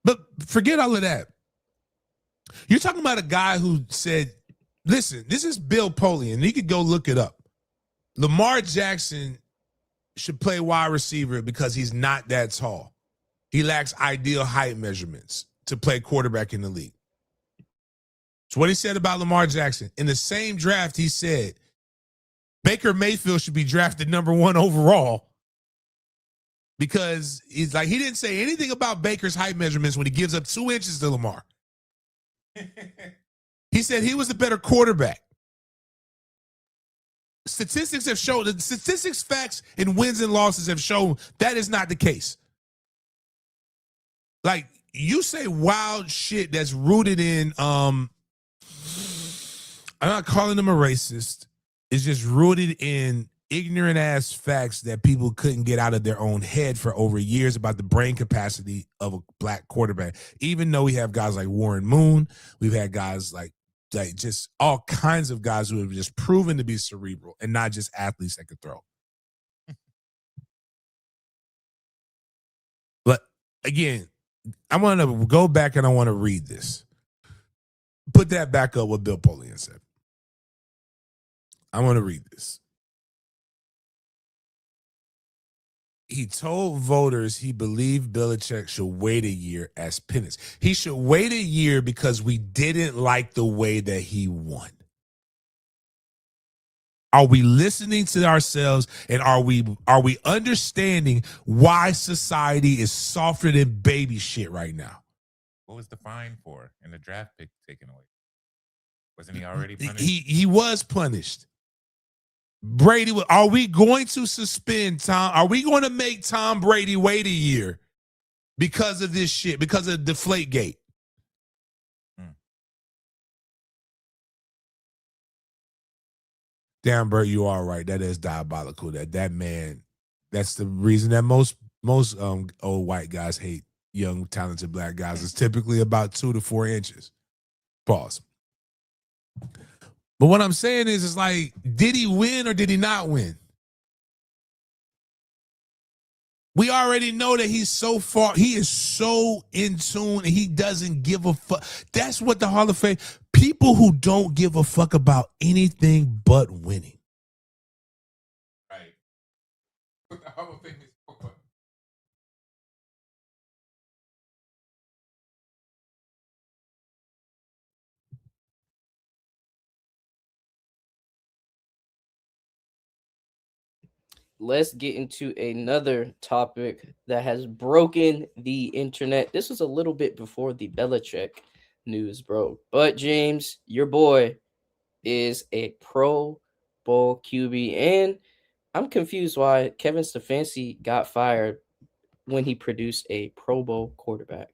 But forget all of that. You're talking about a guy who said, listen, this is Bill Polian. You could go look it up. Lamar Jackson should play wide receiver because he's not that tall. He lacks ideal height measurements to play quarterback in the league. It's what he said about Lamar Jackson. In the same draft, he said Baker Mayfield should be drafted number 1 overall because he's like, he didn't say anything about Baker's height measurements when he gives up 2 inches to Lamar. He said he was the better quarterback. Statistics have shown, the statistics, facts, and wins and losses have shown that is not the case. Like, you say wild shit that's rooted in, I'm not calling him a racist. It's just rooted in ignorant ass facts that people couldn't get out of their own head for over years about the brain capacity of a black quarterback. Even though we have guys like Warren Moon, we've had guys like just all kinds of guys who have just proven to be cerebral and not just athletes that could throw. But again, I want to go back and I want to read this. Put that back up what Bill Polian said. I want to read this. He told voters he believed Belichick should wait a year as penance. He should wait a year because we didn't like the way that he won. Are we listening to ourselves, and are we understanding why society is softer than baby shit right now? What was the fine for and the draft pick taken away? Wasn't he already punished? He was punished. Brady, are we going to suspend Tom? Are we going to make Tom Brady wait a year because of this shit, because of Deflategate? Damn, Bert, you are right. That is diabolical. That man, that's the reason that most old white guys hate young, talented black guys. It's typically about 2 to 4 inches. Pause. But what I'm saying is, it's like, did he win or did he not win? We already know that he's so far, he is so in tune, and he doesn't give a fuck. That's what the Hall of Fame, people who don't give a fuck about anything but winning. Right. What the Hall of Fame is for. Let's get into another topic that has broken the internet. This was a little bit before the Belichick news broke. But James, your boy is a Pro Bowl QB. And I'm confused why Kevin Stefanski got fired when he produced a Pro Bowl quarterback.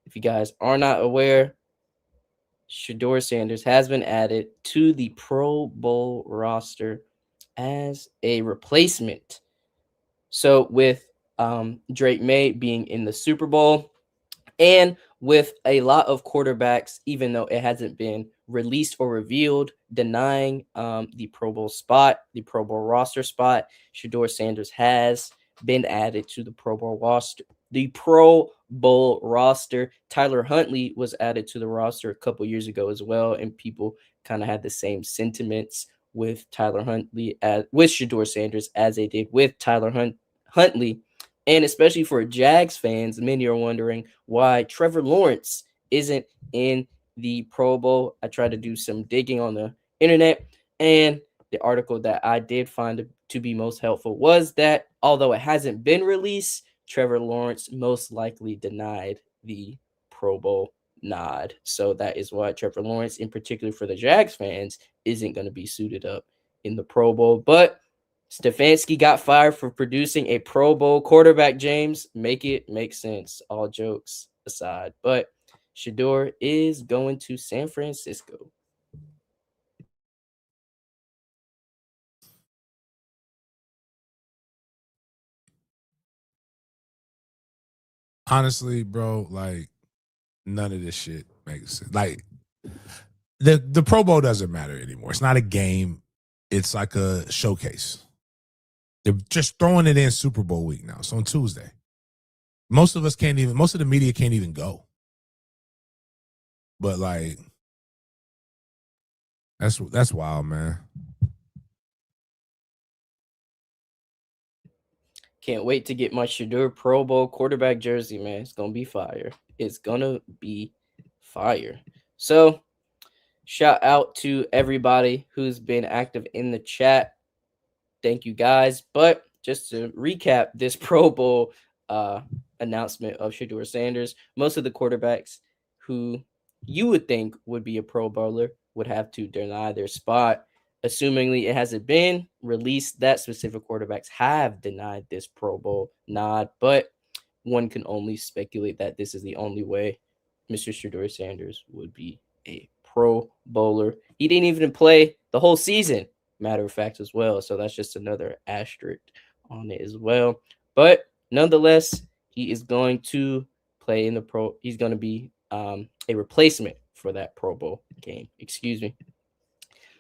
If you guys are not aware, Shador Sanders has been added to the Pro Bowl roster as a replacement. So with Drake May being in the Super Bowl, and with a lot of quarterbacks, even though it hasn't been released or revealed, denying the Pro Bowl spot, the Pro Bowl roster spot, Shador Sanders has been added to the Pro Bowl roster. The Pro Bowl roster. Tyler Huntley was added to the roster a couple years ago as well, and people kind of had the same sentiments with Tyler Huntley with Shador Sanders as they did with Huntley. And especially for Jags fans, many are wondering why Trevor Lawrence isn't in the Pro Bowl. I tried to do some digging on the internet, and the article that I did find to be most helpful was that although it hasn't been released, Trevor Lawrence most likely denied the Pro Bowl nod. So that is why Trevor Lawrence, in particular for the Jags fans, isn't going to be suited up in the Pro Bowl. But Stefanski got fired for producing a Pro Bowl quarterback, James. Make it make sense, all jokes aside. But Shador is going to San Francisco. Honestly, bro, like none of this shit makes sense. Like the Pro Bowl doesn't matter anymore. It's not a game. It's like a showcase. They're just throwing it in Super Bowl week now. It's on Tuesday. Most of the media can't even go. But like that's wild, man. Can't wait to get my Shador Pro Bowl quarterback jersey, man. It's gonna be fire. It's gonna be fire. So shout out to everybody who's been active in the chat. Thank you guys. But just to recap this Pro Bowl announcement of Shador Sanders, most of the quarterbacks who you would think would be a Pro Bowler would have to deny their spot. Assumingly it hasn't been released that specific quarterbacks have denied this Pro Bowl nod, but one can only speculate that this is the only way Mr. Shador Sanders would be a Pro Bowler. He didn't even play the whole season, matter of fact, as well. So that's just another asterisk on it as well. But nonetheless, he is going to play in the Pro. He's going to be a replacement for that Pro Bowl game. Excuse me.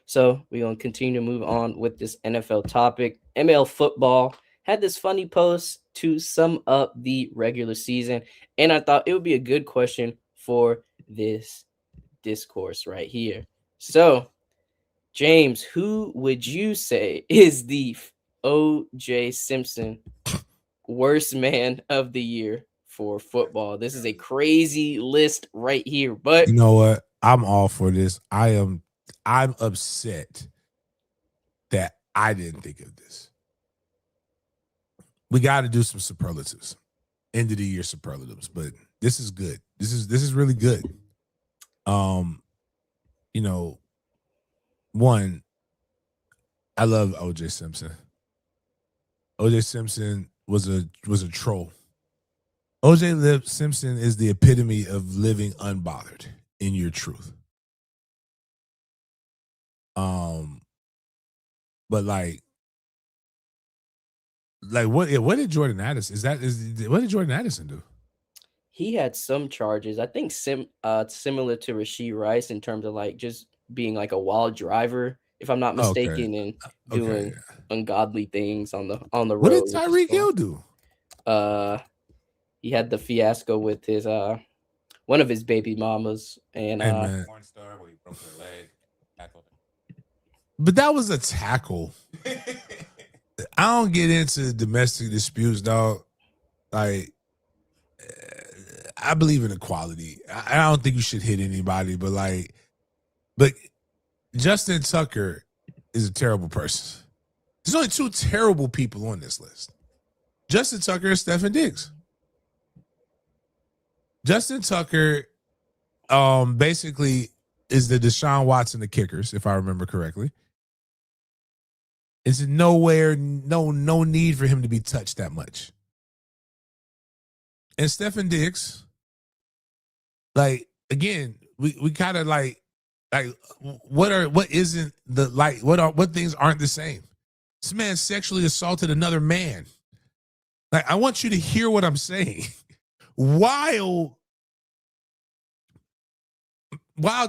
So we're going to continue to move on with this NFL topic. ML football had this funny post to sum up the regular season. And I thought it would be a good question for this discourse right here. So, James, who would you say is the O.J. Simpson worst man of the year for football? This is a crazy list right here, but you know what? I'm all for this. I'm upset that I didn't think of this. We got to do some superlatives, end of the year superlatives. But this is good. This is really good. You know, one, I love O.J. Simpson. O.J. Simpson was a troll. O.J. Simpson is the epitome of living unbothered in your truth. But like what did Jordan Addison what did Jordan Addison do? he had some charges. I think similar to Rashee Rice in terms of like just being like a wild driver, if I'm not mistaken, and doing ungodly things on the road. What did Tyreek Hill do? He had the fiasco with his one of his baby mamas and porn star where he broke her leg. But that was a tackle. I don't get into domestic disputes, dog. Like, I believe in equality. I don't think you should hit anybody, but Justin Tucker is a terrible person. There's only two terrible people on this list. Justin Tucker and Stephen Diggs. Justin Tucker basically is the Deshaun Watson of kickers, if I remember correctly. It's no need for him to be touched that much. And Stephen Diggs, like, again, we kind of like what things aren't the same? This man sexually assaulted another man. Like, I want you to hear what I'm saying. While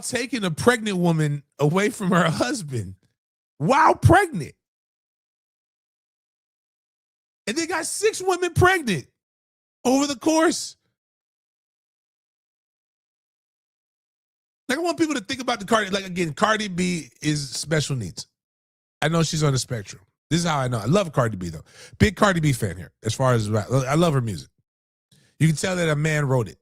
taking a pregnant woman away from her husband, while pregnant. And they got 6 women pregnant over the course. Like, I want people to think about the Cardi. Like, again, Cardi B is special needs. I know she's on the spectrum. This is how I know. I love Cardi B, though. Big Cardi B fan here, as far as I love her music. You can tell that a man wrote it.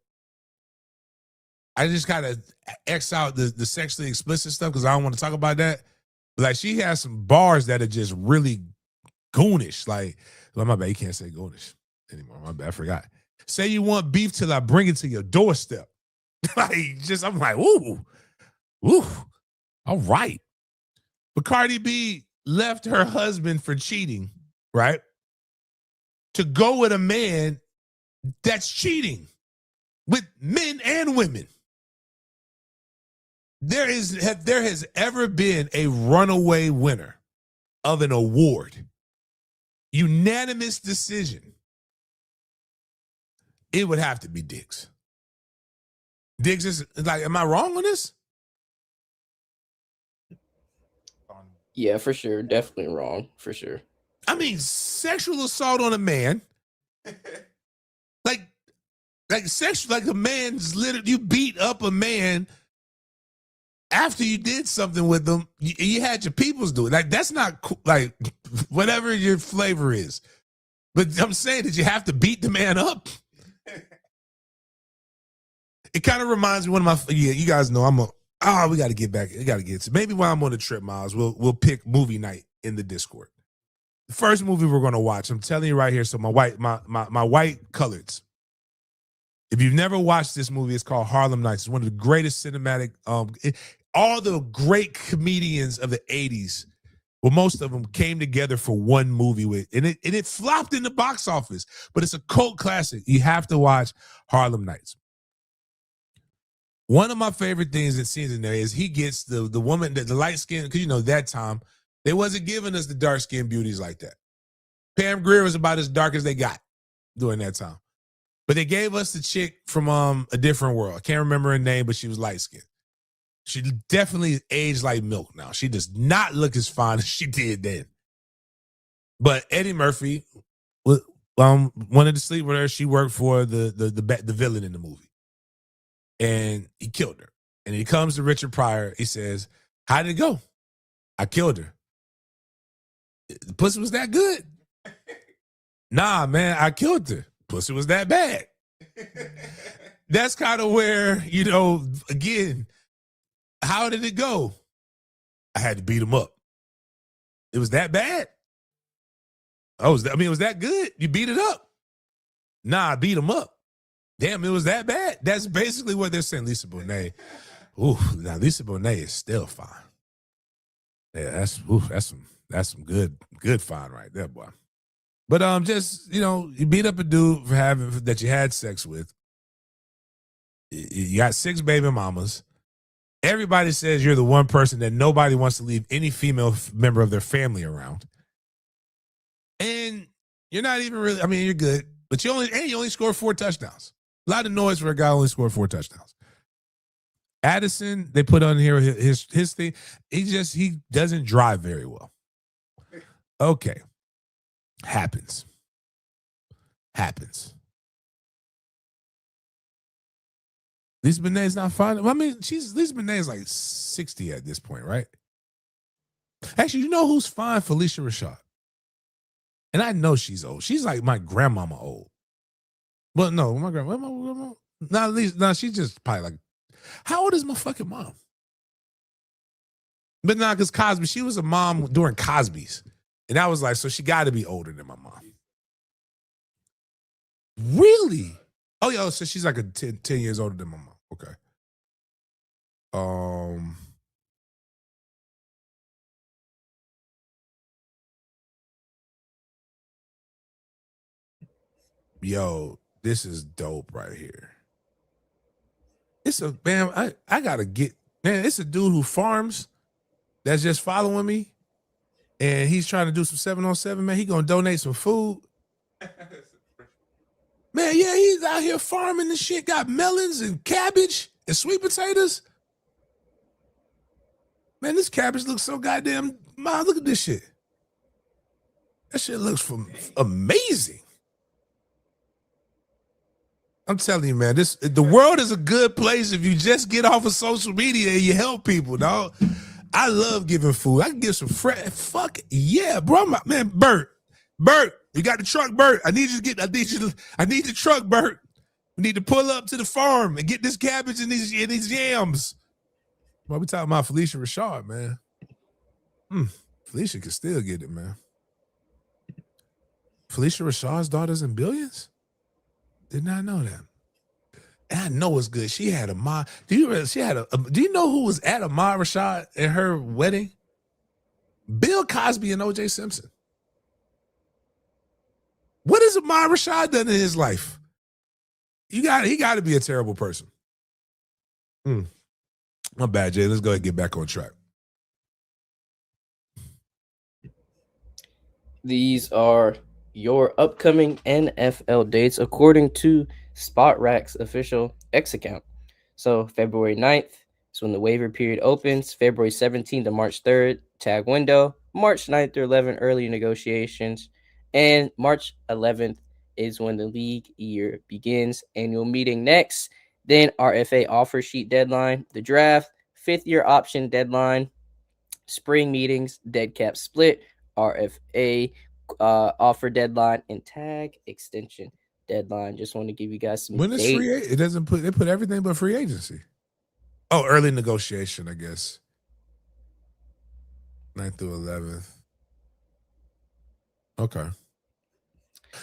I just kind of X out the sexually explicit stuff because I don't want to talk about that. But like, she has some bars that are just really goonish. Like, well, my bad, you can't say goonish anymore. My bad, I forgot. Say you want beef till I bring it to your doorstep. Like, I'm like, ooh, all right. But Cardi B left her husband for cheating, right? To go with a man that's cheating with men and women. There has ever been a runaway winner of an award, unanimous decision. It would have to be Diggs. Diggs is like, am I wrong on this? Yeah, for sure. Definitely wrong, for sure. I mean, sexual assault on a man. like a man's literally, you beat up a man after you did something with them. You had your peoples do it. Like, that's not cool. Like, whatever your flavor is. But I'm saying that you have to beat the man up. It kind of reminds me you guys know we got to get back. We got to get to, maybe while I'm on the trip, Miles, we'll pick movie night in the Discord. The first movie we're going to watch, I'm telling you right here, so my white coloreds. If you've never watched this movie, it's called Harlem Nights. It's one of the greatest cinematic, all the great comedians of the 80s, well, most of them came together for one movie and it flopped in the box office, but it's a cult classic. You have to watch Harlem Nights. One of my favorite things that scenes in there is he gets the woman, the light skin, because that time they wasn't giving us the dark skinned beauties like that. Pam Grier was about as dark as they got during that time. But they gave us the chick from A Different World. I can't remember her name, but she was light skinned. She definitely aged like milk now. She does not look as fine as she did then. But Eddie Murphy wanted to sleep with her. She worked for the villain in the movie. And he killed her. And he comes to Richard Pryor. He says, how did it go? I killed her. The pussy was that good? Nah, man, I killed her. Pussy was that bad. That's kind of where, again, how did it go? I had to beat him up. It was that bad? It was that good? You beat it up? Nah, I beat him up. Damn, it was that bad? That's basically what they're saying. Lisa Bonet. Ooh, now Lisa Bonet is still fine. Yeah, that's some good fine right there, boy. But just, you beat up a dude that you had sex with. You got 6 baby mamas. Everybody says you're the one person that nobody wants to leave any female member of their family around. And you're not even really, you're good, but you only scored 4 touchdowns. A lot of noise for a guy who only scored 4 touchdowns. Addison, they put on here his thing. He doesn't drive very well. Okay. Happens. Lisa Bonet's not fine. Lisa Bonet is like 60 at this point, right? Actually, you know who's fine? Felicia Rashad. And I know she's old. She's like my grandmama old. Well, no, my grandma. No, she's just probably like, how old is my fucking mom? But nah, because Cosby, she was a mom during Cosby's. And I was like, so she got to be older than my mom. Really? Oh, yeah, so she's like 10 years older than my mom. Okay. Yo, this is dope right here. It's a man. I gotta get, man. It's a dude who farms that's just following me. and he's trying to do some 7-on-7, man, he gonna donate some food. Man, yeah, he's out here farming and shit. Got melons and cabbage and sweet potatoes. Man, this cabbage looks so goddamn. Man, look at this shit. That shit looks amazing. I'm telling you, man, the world is a good place if you just get off of social media and you help people, dog. I love giving food. I can give some fuck yeah, bro. Man, Bert, you got the truck, Bert. I need the truck, Bert. We need to pull up to the farm and get this cabbage and these yams. Well, we talking about Felicia Rashad, man. Felicia can still get it, man. Felicia Rashad's daughter's in billions? Did not know that. And I know it's good. She had Ahmad. Do you know who was at Ahmad Rashad at her wedding? Bill Cosby and O.J. Simpson. What has Ahmad Rashad done in his life? He got to be a terrible person. My bad, Jay. Let's go ahead and get back on track. These are your upcoming NFL dates according to Spot Rack's official X account. So February 9th is when the waiver period opens. February 17th to March 3rd, tag window. March 9th through 11th, early negotiations. And March 11th is when the league year begins. Annual meeting next. Then RFA offer sheet deadline, the draft, 5th year option deadline, spring meetings, dead cap split, RFA offer deadline, and tag extension deadline. Just want to give you guys some When is dates. it doesn't put everything but free agency. Oh, early negotiation, I guess. 9th through 11th. Okay.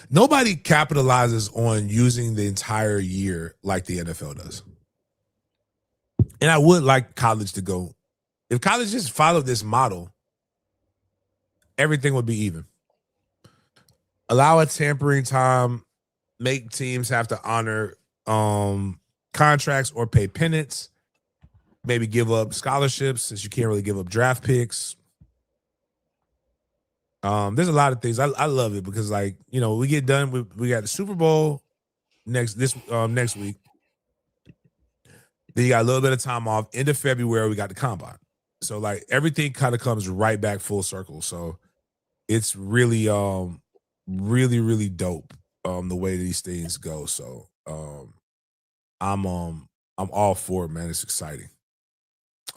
Nobody capitalizes on using the entire year like the NFL does. And I would like college to go. If college just followed this model, everything would be even. Allow a tampering time, make teams have to honor contracts or pay pennants, maybe give up scholarships since you can't really give up draft picks. There's a lot of things. I love it because, like, you know, we get done. We got the Super Bowl next week. Then you got a little bit of time off. End of February, we got the combine. So, like, everything kind of comes right back full circle. So it's really, really dope. The way these things go. So I'm all for it, man. It's exciting.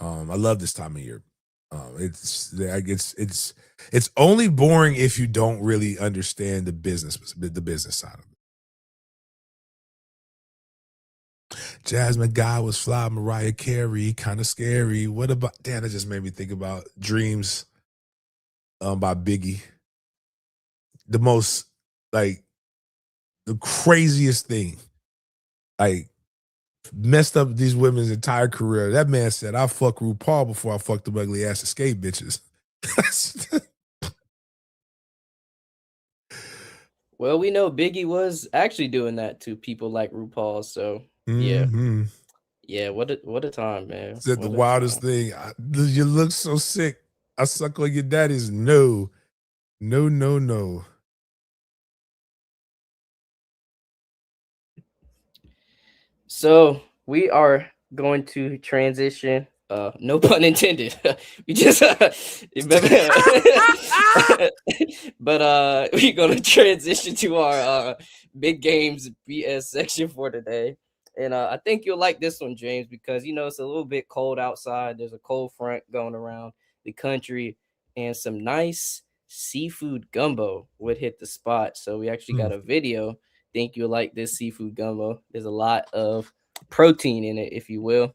I love this time of year. It's only boring if you don't really understand the business side of it. Jasmine Guy was fly, Mariah Carey, kind of scary. What about that just made me think about Dreams by Biggie. The most, like, the craziest thing, like, messed up these women's entire career. That man said, "I fuck RuPaul before I fuck the ugly ass escape bitches." Well, we know Biggie was actually doing that to people like RuPaul. So yeah, what a time, man. Said the wildest thing. You look so sick. I suck on your daddies. No. So we are going to transition. No pun intended. We just but we're gonna transition to our big games BS section for today. And I think you'll like this one, James, because you know it's a little bit cold outside. There's a cold front going around the country, and some nice seafood gumbo would hit the spot. So we actually got a video. Think you'll like this seafood gumbo. There's a lot of protein in it, if you will.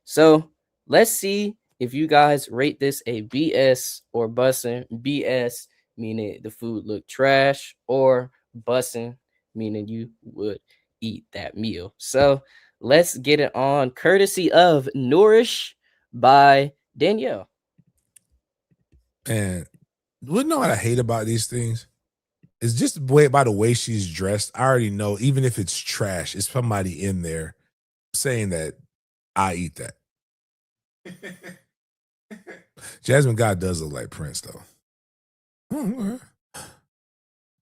So let's see if you guys rate this a BS or bussin'. BS meaning the food looked trash, or bussin' meaning you would eat that meal. So let's get it on, courtesy of Nourish by Danielle. And you know what I hate about these things? It's just by the way she's dressed. I already know, even if it's trash, it's somebody in there saying that I eat that. Jasmine God does look like Prince, though. Oh, okay.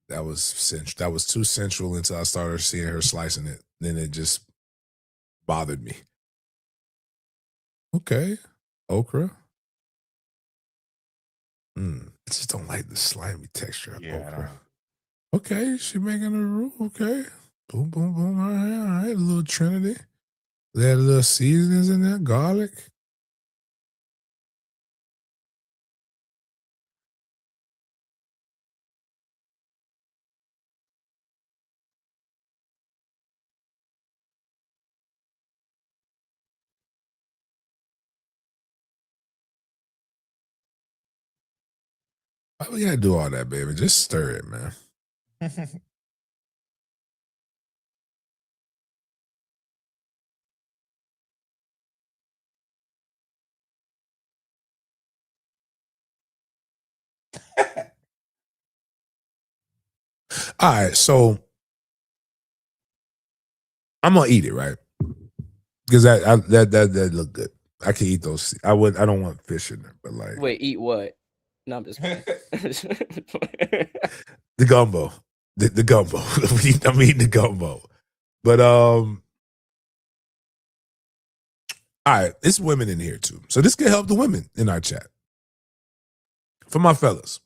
That was too sensual until I started seeing her slicing it. Then it just bothered me. Okay. Okra. I just don't like the slimy texture of okra. Okay, she making a roux. Okay. Boom, boom, boom. All right. A little Trinity. They had a little seasonings in there, garlic. Why we gotta do all that, baby? Just stir it, man. All right, so I'm gonna eat it, right? Because that look good. I can eat those. I don't want fish in there, but like Wait, eat what? No, I'm just playing. the gumbo, the gumbo. I'm eating the gumbo, but all right, it's women in here too, so this can help the women in our chat. For my fellas,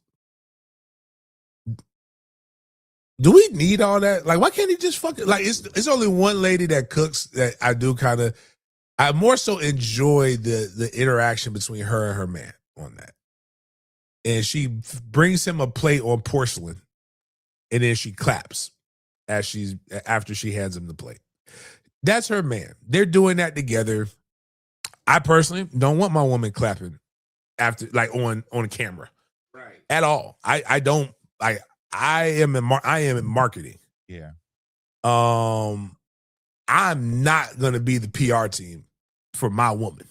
do we need all that? Like, why can't he just fuck it? Like, it's only one lady that cooks that I do kind of. I more so enjoy the interaction between her and her man on that, and she brings him a plate on porcelain, and then she claps after she hands him the plate. That's her man. They're doing that together. I personally don't want my woman clapping after, like, on camera, right? At all. I don't. I am in marketing. Yeah. I'm not gonna be the PR team for my woman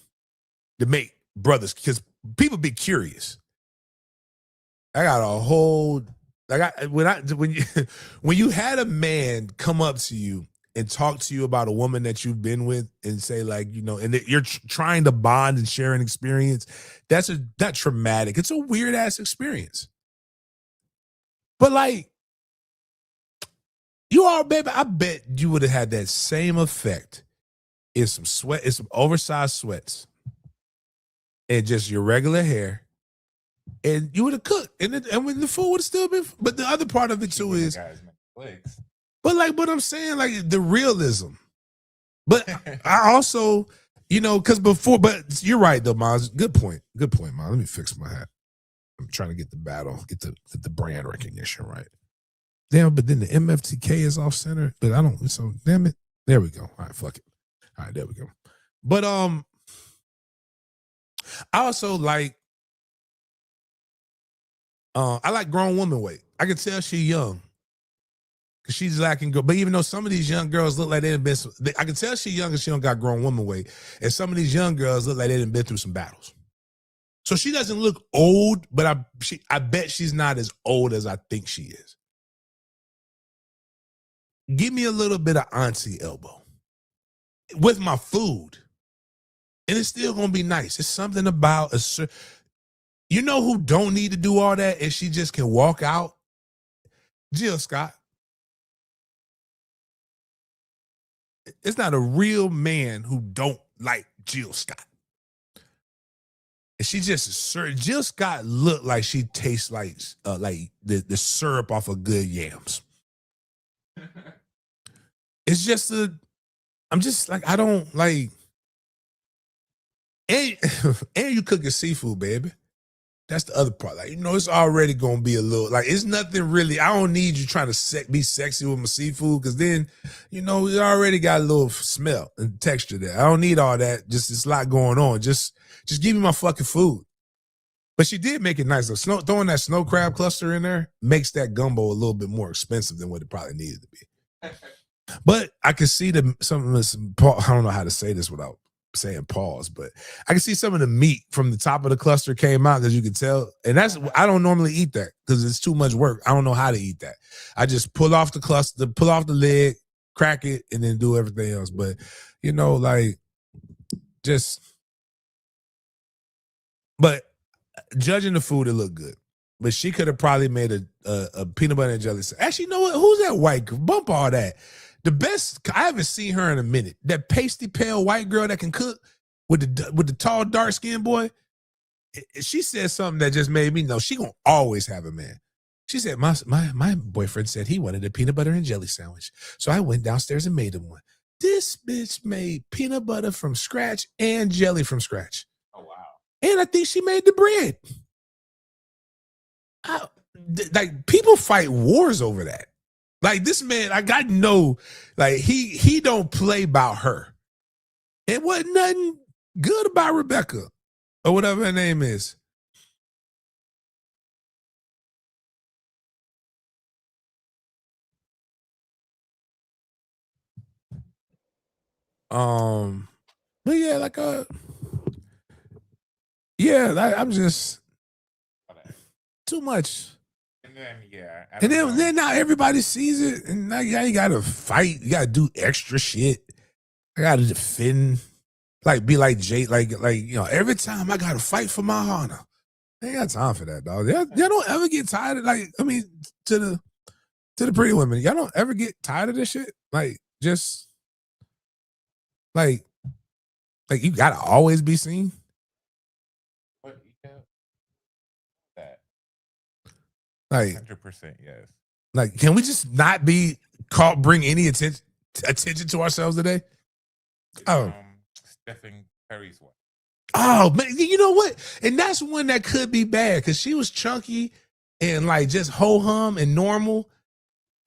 to make brothers, because people be curious. I got a whole when you had a man come up to you and talk to you about a woman that you've been with and say, like, and that you're trying to bond and share an experience, that's not traumatic. It's a weird ass experience. But like, you are, baby, I bet you would have had that same effect in some oversized sweats and just your regular hair, and you would have cooked, and when the food would have still been. But the other part of it too is, but like what I'm saying, like the realism. But I also, because before, but you're right though, Miles. Good point, Miles. Let me fix my hat. I'm trying to get the brand recognition right. Damn, but then the MFTK is off center, but I don't. So damn it. There we go. All right, fuck it. All right, there we go. But I also like. I like grown woman weight. I can tell she's young, because she's lacking. But even though some of these young girls look like they've been, I can tell she's young and she don't got grown woman weight. And some of these young girls look like they've been through some battles. So she doesn't look old, but I bet she's not as old as I think she is. Give me a little bit of auntie elbow with my food, and it's still gonna be nice. It's something about who don't need to do all that, and she just can walk out? Jill Scott. It's not a real man who don't like Jill Scott. And she just Jill Scott looked like she tastes like the syrup off of good yams. It's just I'm just like, I don't like, and you cooking seafood, baby. That's the other part. Like, it's already gonna be a little, like, it's nothing really. I don't need you trying to be sexy with my seafood, because then, it already got a little smell and texture there. I don't need all that. Just, it's a lot going on. Just give me my fucking food. But she did make it nice though. Throwing that snow crab cluster in there makes that gumbo a little bit more expensive than what it probably needed to be. But I can see some of this. I don't know how to say this without saying pause, but I can see some of the meat from the top of the cluster came out, as you can tell. And I don't normally eat that because it's too much work. I don't know how to eat that. I just pull off the cluster, pull off the leg, crack it, and then do everything else. But but judging the food, it looked good. but she could have probably made a peanut butter and jelly sandwich. Actually, you know what? Who's that white girl? Bump all that. The best, I haven't seen her in a minute. That pasty pale white girl that can cook with the tall, dark skinned boy. She said something that just made me know she gonna always have a man. She said, my boyfriend said he wanted a peanut butter and jelly sandwich. So I went downstairs and made him one. This bitch made peanut butter from scratch and jelly from scratch. Oh, wow. And I think she made the bread. Like, people fight wars over that. Like, this man, I got to know, like, he don't play about her. It wasn't nothing good about Rebecca or whatever her name is. But yeah, like I'm just too much. And then Then now everybody sees it, and now you gotta fight. You gotta do extra shit. I gotta defend, like be like Jay, like every time I gotta fight for my honor. I ain't got time for that, dog. Y'all don't ever get tired of, like, I mean, to the pretty women, y'all don't ever get tired of this shit. Like, just like you gotta always be seen. But that Like 100%, yes. Like, can we just not be caught, bring any attention to ourselves today? Oh, Stephen Curry's one. Oh man, you know what? And that's one that could be bad because she was chunky and like just ho hum and normal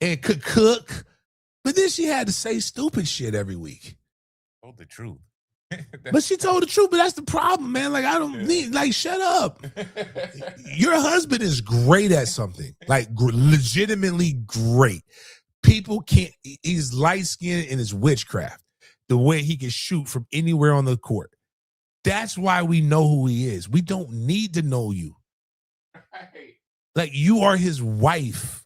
and could cook, but then she had to say stupid shit every week. Told the truth. But she told the truth, but that's the problem, man. Like, I don't need, like, shut up. Your husband is great at something, like legitimately great. People can't, he's light skinned and it's witchcraft, the way he can shoot from anywhere on the court. That's why we know who he is. We don't need to know you. Right. Like, you are his wife.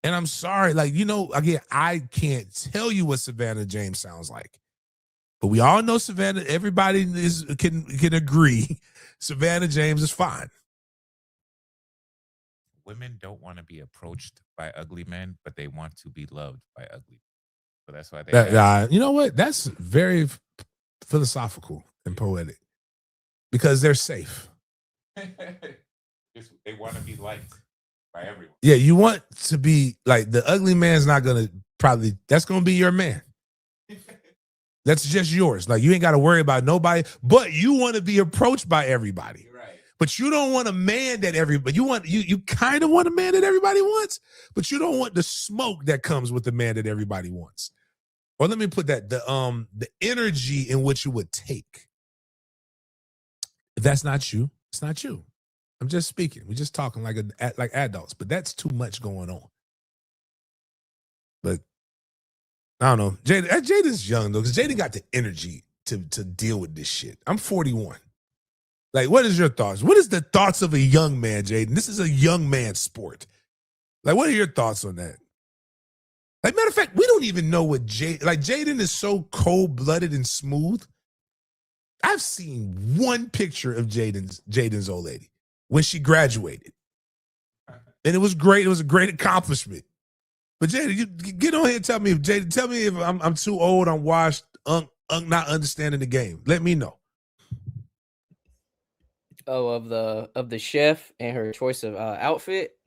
And I'm sorry, like, again, I can't tell you what Savannah James sounds like. But we all know Savannah, everybody can agree Savannah James is fine. Women don't want to be approached by ugly men, but they want to be loved by ugly men. So that's why they you know what? That's very philosophical and poetic. Because they're safe. They want to be liked by everyone. Yeah, you want to be, like, the ugly man's not going to that's going to be your man. That's just yours. Like, you ain't got to worry about nobody, but you want to be approached by everybody. Right. But you don't want a man that you kind of want a man that everybody wants, but you don't want the smoke that comes with the man that everybody wants. Or let me put that, the energy in which you would take. If that's not you, it's not you. I'm just speaking. We're just talking like adults, but that's too much going on. But I don't know. Jaden's young though, because Jaden got the energy to deal with this shit. I'm 41. Like, what is your thoughts? What is the thoughts of a young man, Jaden? This is a young man's sport. Like, what are your thoughts on that? Like, matter of fact, we don't even know what Jaden is so cold-blooded and smooth. I've seen one picture of Jaden's old lady when she graduated. And it was great. It was a great accomplishment. But Jaden, you get on here and tell me if I'm too old, I'm washed, not understanding the game. Let me know. Oh, of the chef and her choice of outfit.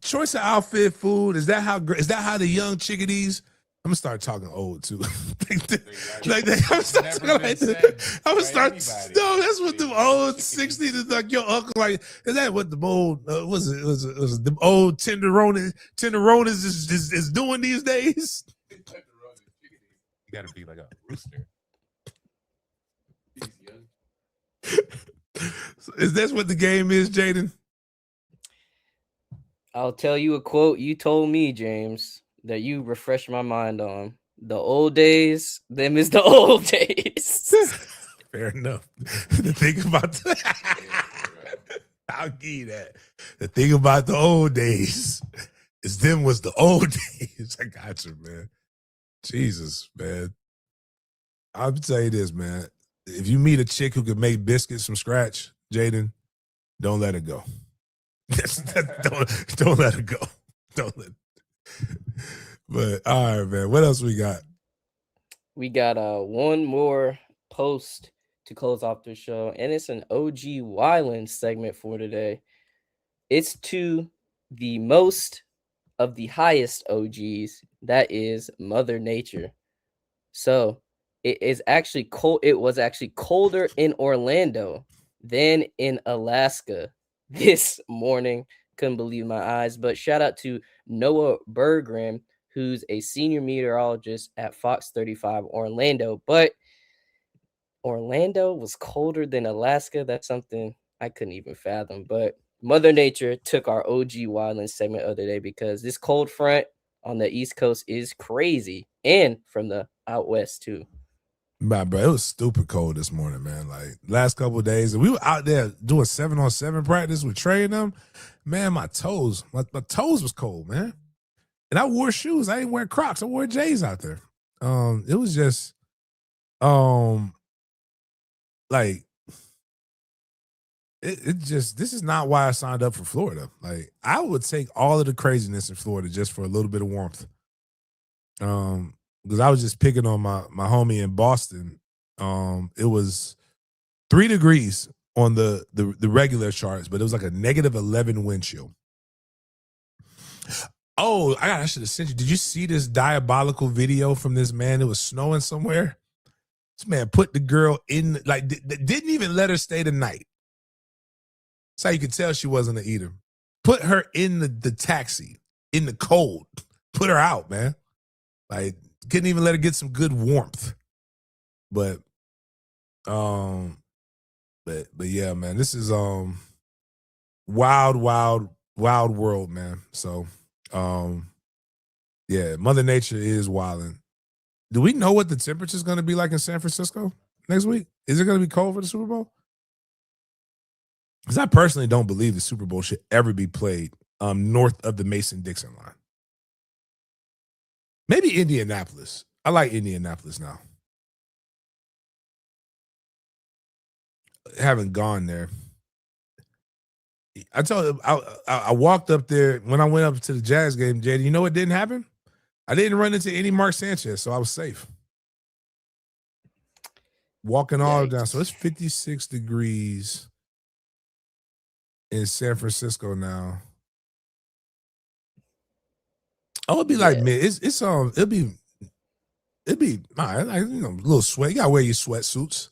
Choice of outfit, food. Is that how the young chickadees? I'm gonna start talking old too. I'm gonna start. No, that's what the old 60s is like. Your uncle, like, is that what the old was the old tenderonis is doing these days? You gotta be like a rooster. Is that what the game is, Jaden? I'll tell you a quote you told me, James, that you refreshed my mind on. The old days, them is the old days. Fair enough. The thing about I'll give you that. The thing about the old days is them was the old days. I got you, man. Jesus, man. I'll tell you this, man. If you meet a chick who can make biscuits from scratch, Jaden, don't let her go. Don't let it go. Don't let. But all right, man. What else we got? We got one more post to close off the show, and it's an OG Wyland segment for today. It's to the most of the highest OGs, that is Mother Nature. So it is actually cold. It was actually colder in Orlando than in Alaska this morning. Couldn't believe my eyes. But shout out to Noah Bergram, who's a senior meteorologist at Fox 35 Orlando. But Orlando was colder than Alaska. That's something I couldn't even fathom. But Mother Nature took our OG Wildland segment of the day because this cold front on the East Coast is crazy, and from the out west too. Man, bro, it was stupid cold this morning, man. Like last couple of days, and we were out there doing 7-on-7 practice with Trey and them. Man, my toes was cold, man. And I wore shoes. I didn't wear Crocs. I wore J's out there. It was just, like it just, this is not why I signed up for Florida. Like I would take all of the craziness in Florida just for a little bit of warmth. Because I was just picking on my homie in Boston. It was 3 degrees on the regular charts, but it was like a -11 wind chill. Oh, I should have sent you. Did you see this diabolical video from this man? It was snowing somewhere. This man put the girl in, like, didn't even let her stay the night. That's how you could tell she wasn't an eater. Put her in the taxi in the cold. Put her out, man. Like, couldn't even let her get some good warmth. But yeah, man, this is wild world, man. So yeah, Mother Nature is wilding. Do we know what the temperature is going to be like in San Francisco next week? Is it going to be cold for the Super Bowl? Because I personally don't believe the Super Bowl should ever be played north of the Mason-Dixon line. Maybe Indianapolis. I like Indianapolis now. Haven't gone there. I told him I walked up there when I went up to the Jazz game, JD. You know what didn't happen? I didn't run into any Mark Sanchez, so I was safe. Walking all down. So it's 56 degrees in San Francisco now. Oh, it'd be like mid. It'd be all right, like, you know, a little sweat. You gotta wear your sweatsuits.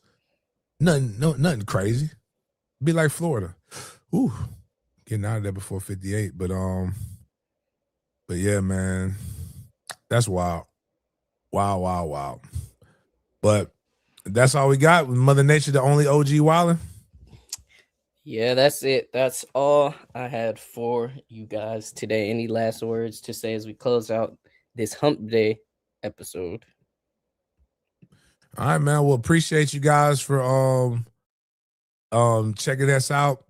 Nothing crazy. Be like Florida. Ooh, getting out of there before 58. But yeah, man, that's wild. Wow. But that's all we got with Mother Nature, the only OG wildin'. Yeah, that's it. That's all I had for you guys today. Any last words to say as we close out this Hump Day episode? All right, man. Well, appreciate you guys for checking us out.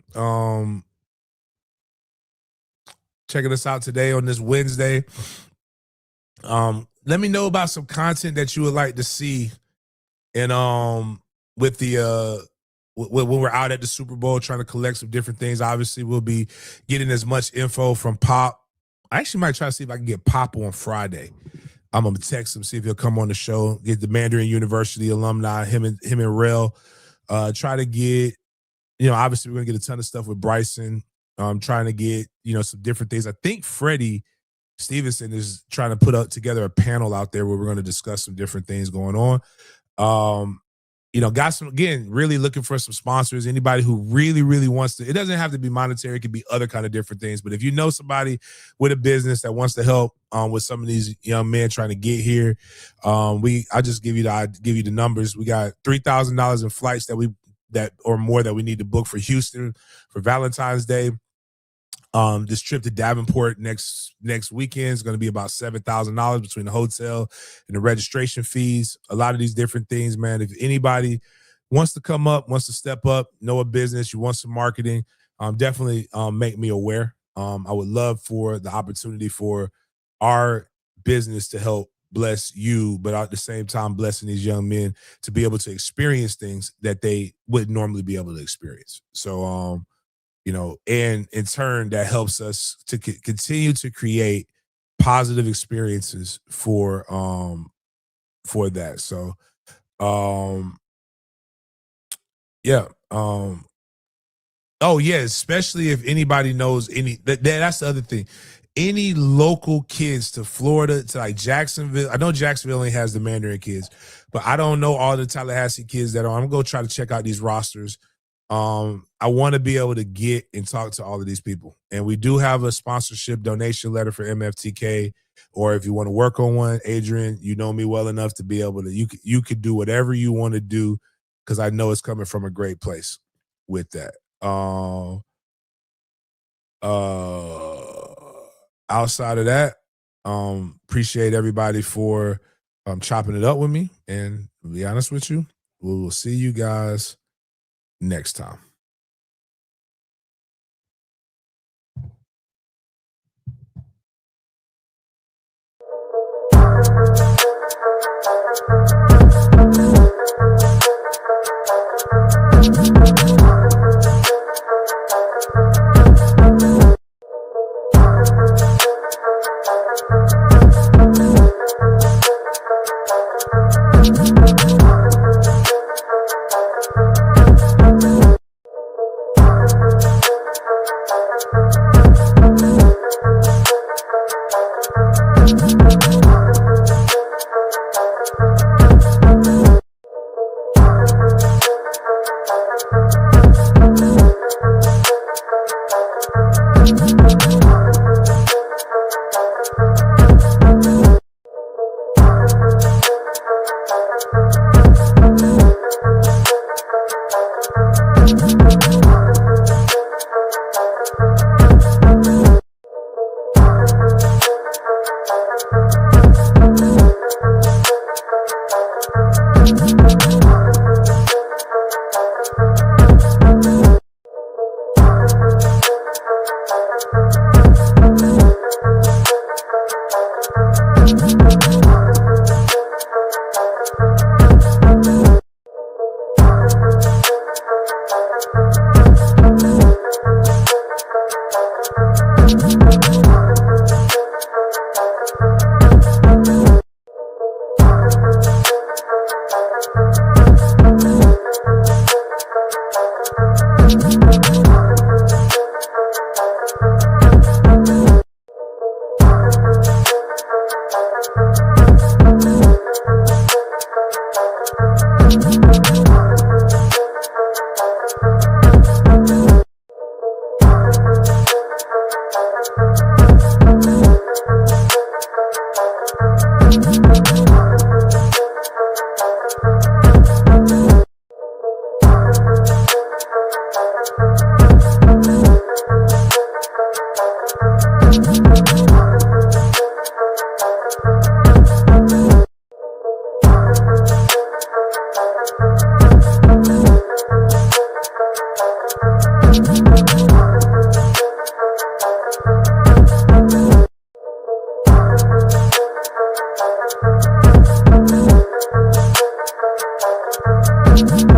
Checking us out today on this Wednesday. Let me know about some content that you would like to see, and with the when we're out at the Super Bowl trying to collect some different things. Obviously, we'll be getting as much info from Pop. I actually might try to see if I can get Pop on Friday. I'm gonna text him, see if he'll come on the show. Get the Mandarin University alumni, him and Rel. Try to get, obviously we're gonna get a ton of stuff with Bryson. Trying to get, some different things. I think Freddie Stevenson is trying to put together a panel out there where we're going to discuss some different things going on. Got some, again, really looking for some sponsors. Anybody who really, really wants to, it doesn't have to be monetary. It could be other kind of different things. But if you know somebody with a business that wants to help with some of these young men trying to get here, I'll just give you the numbers. We got $3,000 in flights that or more that we need to book for Houston for Valentine's Day. This trip to Davenport next weekend is going to be about $7,000 between the hotel and the registration fees. A lot of these different things, man. If anybody wants to come up, wants to step up, know a business, you want some marketing, definitely make me aware. I would love for the opportunity for our business to help bless you, but at the same time blessing these young men to be able to experience things that they wouldn't normally be able to experience. So and in turn that helps us to continue to create positive experiences for that. So yeah. Oh yeah, especially if anybody knows that's the other thing. Any local kids to Florida, to like Jacksonville. I know Jacksonville only has the Mandarin kids, but I don't know all the Tallahassee kids that are. I'm gonna go try to check out these rosters. I want to be able to get and talk to all of these people. And we do have a sponsorship donation letter for MFTK. Or if you want to work on one, Adrian, you know me well enough to be able to, you could do whatever you want to do, because I know it's coming from a great place with that. Outside of that, appreciate everybody for chopping it up with me. And to be honest with you, we will see you guys next time. Thank you.